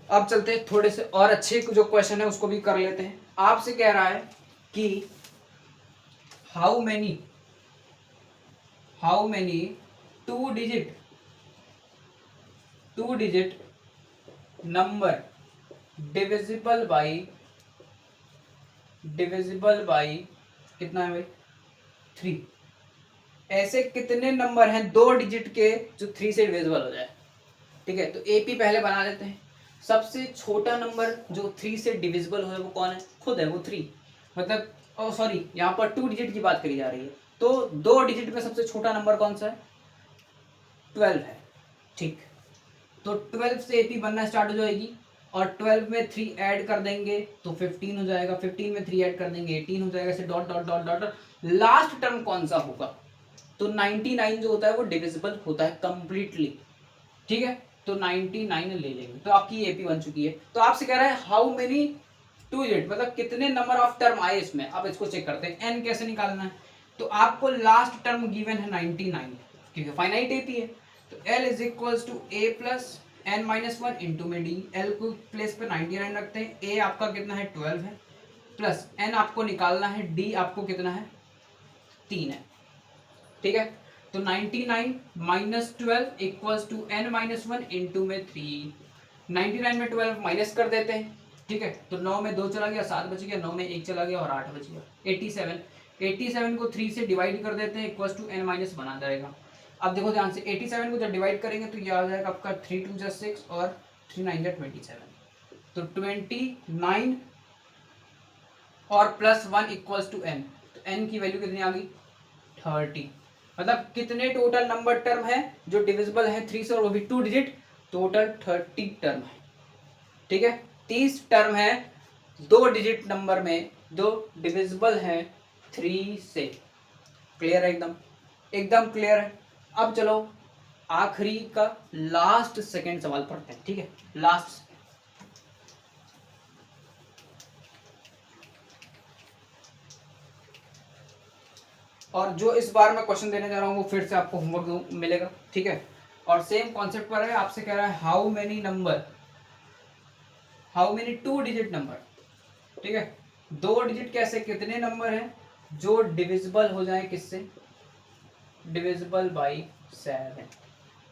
Speaker 1: अब चलते हैं थोड़े से और अच्छे जो क्वेश्चन है उसको भी कर लेते हैं। आपसे कह रहा है कि how many two digit number divisible by कितना है भाई 3, ऐसे कितने नंबर हैं 2 डिजिट के जो 3 से डिविजिबल हो जाए, ठीक है। तो AP पहले बना लेते हैं। सबसे छोटा नंबर जो 3 से डिविजिबल हो वो कौन है, खुद है वो 3, मतलब सॉरी यहाँ पर 2 डिजिट की बात करी जा रही है, तो 2 डिजिट में सबसे छोटा नंबर कौन सा है, 12 है, ठीक। तो 12 से AP बनना स्टार्ट हो जाएगी और 12 में 3 ऐड कर देंगे तो 15 हो जाएगा, 15 में 3 ऐड कर देंगे 18 हो जाएगा, ऐसे dot dot dot dot. Last term कौन सा होगा, तो 99 जो होता है वो डिविजिबल होता है कंप्लीटली, ठीक है। तो 99 ले लेंगे, तो आपकी AP बन चुकी है। तो आपसे कह रहा है हाउ मेनी 2 डिजिट मतलब कितने नंबर ऑफ टर्म आए इसमें। अब इसको चेक करते हैं, n कैसे निकालना है, तो आपको लास्ट टर्म गिवन है 99, क्योंकि फाइनाइट AP है, तो L is equals to A plus n-1 into में D। L को प्लेस पे 99 रखते हैं, A आपका कितना है 12 है, प्लस n आपको निकालना है, D आपको कितना है 3 है, ठीक है। तो 99 माइनस 12 equals to n minus 1 into में 3। 99 में 12 माइनस कर देते हैं, ठीक है। तो 9 में 2 चला गया, 7 बच गया, 9 में 1 चला गया और 8 बच गया, 87। 87 को 3 से डिवाइड कर देते हैं, इक्वल्स टू n माइनस 1 आ जाएगा। अब देखो ध्यान से, 87 को जब डिवाइड करेंगे तो ये आ जाएगा आपका 3 2 6 और 3 9 27। तो 29 और प्लस 1 इक्वल्स टू n। तो n की वैल्यू कितनी आ गई? 30। मतलब कितने टोटल नंबर टर्म है जो डिविजिबल है 3 से और वो भी 2 डिजिट? टोटल 30 टर्म है, ठीक है। 30 टर्म है 2 डिजिट नंबर में, जो डिविजिबल है 3 से। क्लियर है? एकदम एकदम क्लियर है। अब चलो आखिरी का लास्ट सेकंड सवाल पढ़ते हैं, ठीक है। लास्ट और जो इस बार मैं क्वेश्चन देने जा रहा हूँ वो फिर से आपको होमवर्क मिलेगा, ठीक है। और सेम कॉन्सेप्ट पर है, आपसे कह रहा है हाउ मेनी 2 डिजिट नंबर, ठीक है। 2 डिजिट कैसे, कितने नंबर हैं जो डिविजिबल हो जाए किससे? Divisible by 7।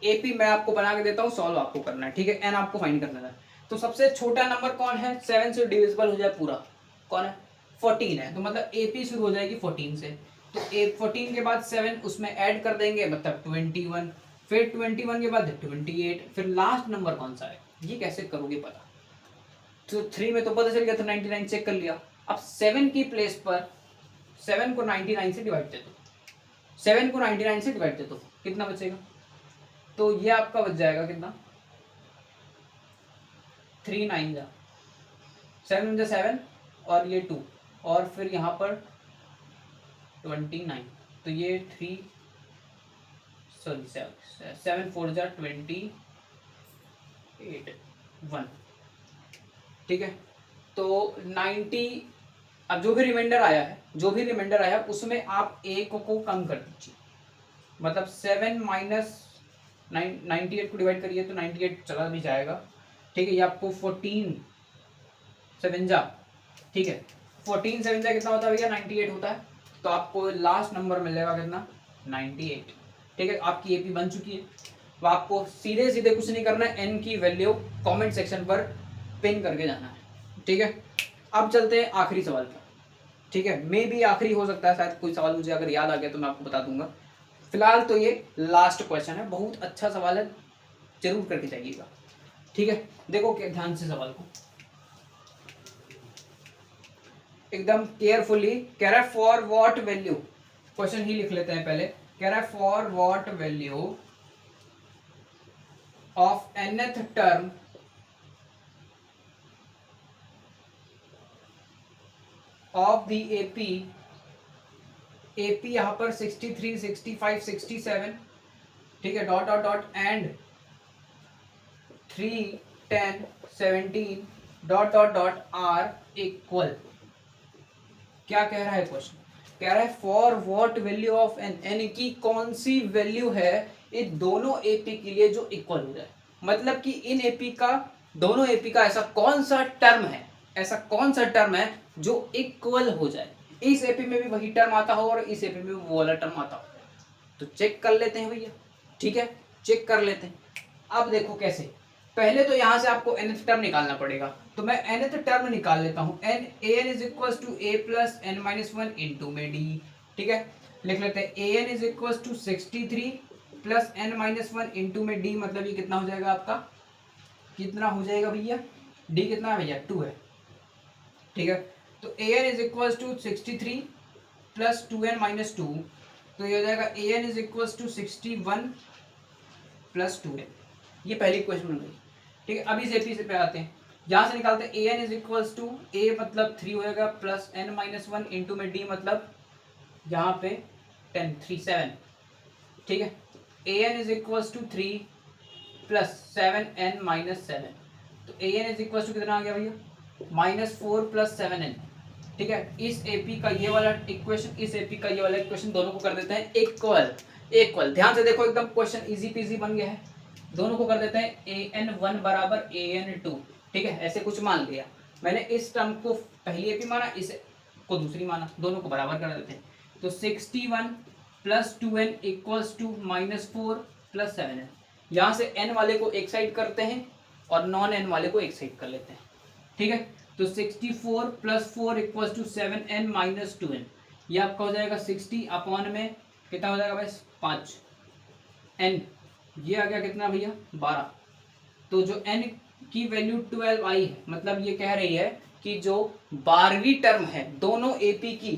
Speaker 1: एपी मैं आपको बना के देता हूँ, सॉल्व आपको करना है, ठीक है। एन आपको फाइंड करना है। तो सबसे छोटा नंबर कौन है 7 से डिविजिबल हो जाए पूरा? कौन है? 14 है। तो मतलब एपी शुरू हो जाएगी 14 से। तो 14 के बाद 7 उसमें ऐड कर देंगे, मतलब 21। फिर 21 के बाद 28। फिर लास्ट नंबर कौन सा है, ये कैसे करोगे पता? तो 3 में तो पता चल गया था, 99 चेक कर लिया। अब 7 की प्लेस पर 7 को 99 से डिवाइड दे दो, 7 को 99 से डिवाइड दे दो, कितना बचेगा? तो ये आपका बच जाएगा कितना? 3 9 जा 7 जा 7 और ये 2 और फिर यहाँ पर 29। तो ये 3 सॉरी 7 4 जा 28 1, ठीक है। तो 90। अब जो भी रिमाइंडर आया है उसमें आप एक को कम कर दीजिए, मतलब 7 माइनस 98 को डिवाइड करिए तो 98 चला भी जाएगा, ठीक है। ये आपको 14 7 जा, ठीक है। 14 7 जा कितना होता है भैया? 98 होता है। तो आपको लास्ट नंबर मिलेगा कितना? 98, ठीक है। आपकी एपी बन चुकी है। तो आपको सीधे सीधे कुछ नहीं करना है, एन की वैल्यू कमेंट सेक्शन पर पिन करके जाना है, ठीक है। अब चलते हैं आखिरी सवाल पर, ठीक है। मे भी आखिरी हो सकता है, शायद कोई सवाल मुझे अगर याद आ गया तो मैं आपको बता दूंगा। फिलहाल तो ये लास्ट क्वेश्चन है, बहुत अच्छा सवाल है, जरूर करके जाइएगा, ठीक है। देखो क्या ध्यान से सवाल को एकदम केयरफुली। कह रहा है फॉर व्हाट वैल्यू, क्वेश्चन ही लिख लेते हैं पहले। कह रहा है for what value of nth term of the AP यहां पर 63 65 67, ठीक है, dot dot dot and 3 10 17 dot dot dot are equal. क्या कह रहा है क्वेश्चन? कह रहा है for what value of N, N की कौन सी वैल्यू है इन दोनों एपी के लिए जो इक्वल हो जाए। मतलब कि इन एपी का, दोनों एपी का ऐसा कौन सा टर्म है जो इक्वल हो जाए। इस एपी में भी वही टर्म आता हो और इस एपी में भी वो वाला टर्म आता हो। तो चेक कर लेते हैं भैया, ठीक है, चेक कर लेते हैं। अब देखो कैसे, पहले तो यहां से आपको nth टर्म निकालना पड़ेगा। तो मैं nth टर्म निकाल लेता हूं। an is equal to a plus n minus 1 into में d, ठीक है। लिख लेते हैं an is equal to 63 plus n minus 1 into में d, मतलब ये कितना हो जाएगा आपका? कितना हो जाएगा भैया? d कितना है भैया? 2 है, ठीक है। तो an is equal to 63 plus 2n minus 2, तो ये हो जाएगा an is equal to 61 plus 2n। ये पहली इक्वेशन बन गई, ठीक है। अब इस एपी से पे आते हैं, यहाँ से निकालते हैं an is equal to a मतलब 3 होएगा प्लस n माइनस 1 इंटू में d, मतलब यहाँ पे 10 3 7, ठीक है। an is equal to 3 plus 7n minus 7, तो an इज इक्वल टू कितना आ गया भैया? -4 प्लस 7n, ठीक है। इस एपी का ये वाला इक्वेशन, इस एपी का ये वाला इक्वेशन, दोनों को कर देते हैं इक्वल। ध्यान से देखो, एकदम क्वेश्चन इजी पीजी बन गया है। दोनों को कर देते हैं an1 बराबर an2, ठीक है। ऐसे कुछ मान लिया मैंने, इस टर्म को पहली एपी माना, इस को दूसरी माना, दोनों को बराबर कर देते हैं। तो 61 plus 2n equals to -4 plus 7n। यहाँ से n वाले को एक साइड करते हैं और नॉन n वाले को एक साइड कर लेते हैं, ठीक है। तो 64 plus 4 equals to 7n minus 2n, ये आपका हो जाएगा 60 अपॉन में कितना हो जाएगा भाई 5 n, ये आ गया कितना भैया 12। तो जो n की वैल्यू 12 आई है, मतलब ये कह रही है कि जो 12वीं टर्म है दोनों AP की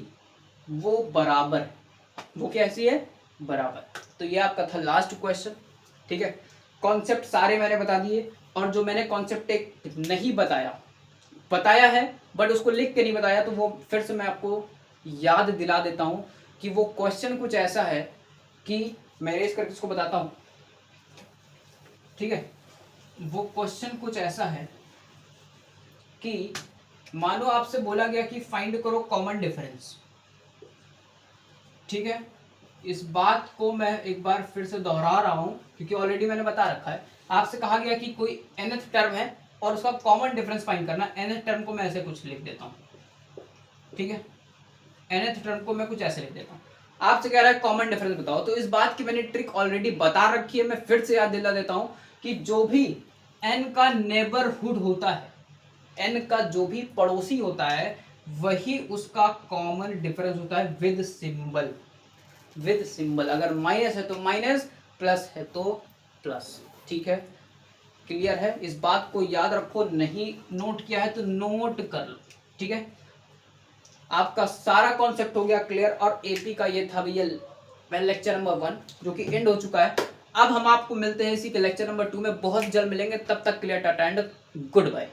Speaker 1: वो बराबर है, वो कैसी है बराबर। तो ये आपका था लास्ट क्वेश्चन, ठीक है। कॉन्सेप्ट सारे मैंने बता दिए, और जो मैंने कॉन्सेप्ट एक नहीं बताया है बट उसको लिख के नहीं बताया, तो वो फिर से मैं आपको याद दिला देता हूँ कि वो क्वेश्चन कुछ ऐसा है कि मैं रेस करके उसको बताता हूँ, ठीक है। वो क्वेश्चन कुछ ऐसा है कि मानो आपसे बोला गया कि फाइंड करो कॉमन डिफरेंस, ठीक है। इस बात को मैं एक बार फिर से दोहरा रहा हूं क्योंकि ऑलरेडी मैंने बता रखा है। आपसे कहा गया कि कोई nth टर्म है और उसका कॉमन डिफरेंस फाइंड करना। nth टर्म को मैं ऐसे कुछ लिख देता हूं, ठीक है। nth टर्म को मैं कुछ ऐसे लिख देता हूं, आपसे कह रहा है कॉमन डिफरेंस बताओ। तो इस बात की मैंने ट्रिक ऑलरेडी बता रखी है, मैं फिर से याद दिला देता हूं कि जो भी n का नेबरहुड होता है, n का जो भी पड़ोसी होता है, वही उसका कॉमन डिफरेंस होता है विद सिंबल। विद सिंबल, अगर माइनस है तो माइनस, प्लस है तो प्लस, ठीक है। क्लियर है, इस बात को याद रखो, नहीं नोट किया है तो नोट कर लो, ठीक है। आपका सारा कॉन्सेप्ट हो गया क्लियर, और एपी का ये था भैया लेक्चर नंबर 1 जो कि एंड हो चुका है। अब हम आपको मिलते हैं इसी के लेक्चर नंबर 2 में, बहुत जल्द मिलेंगे, तब तक clear tata and good bye.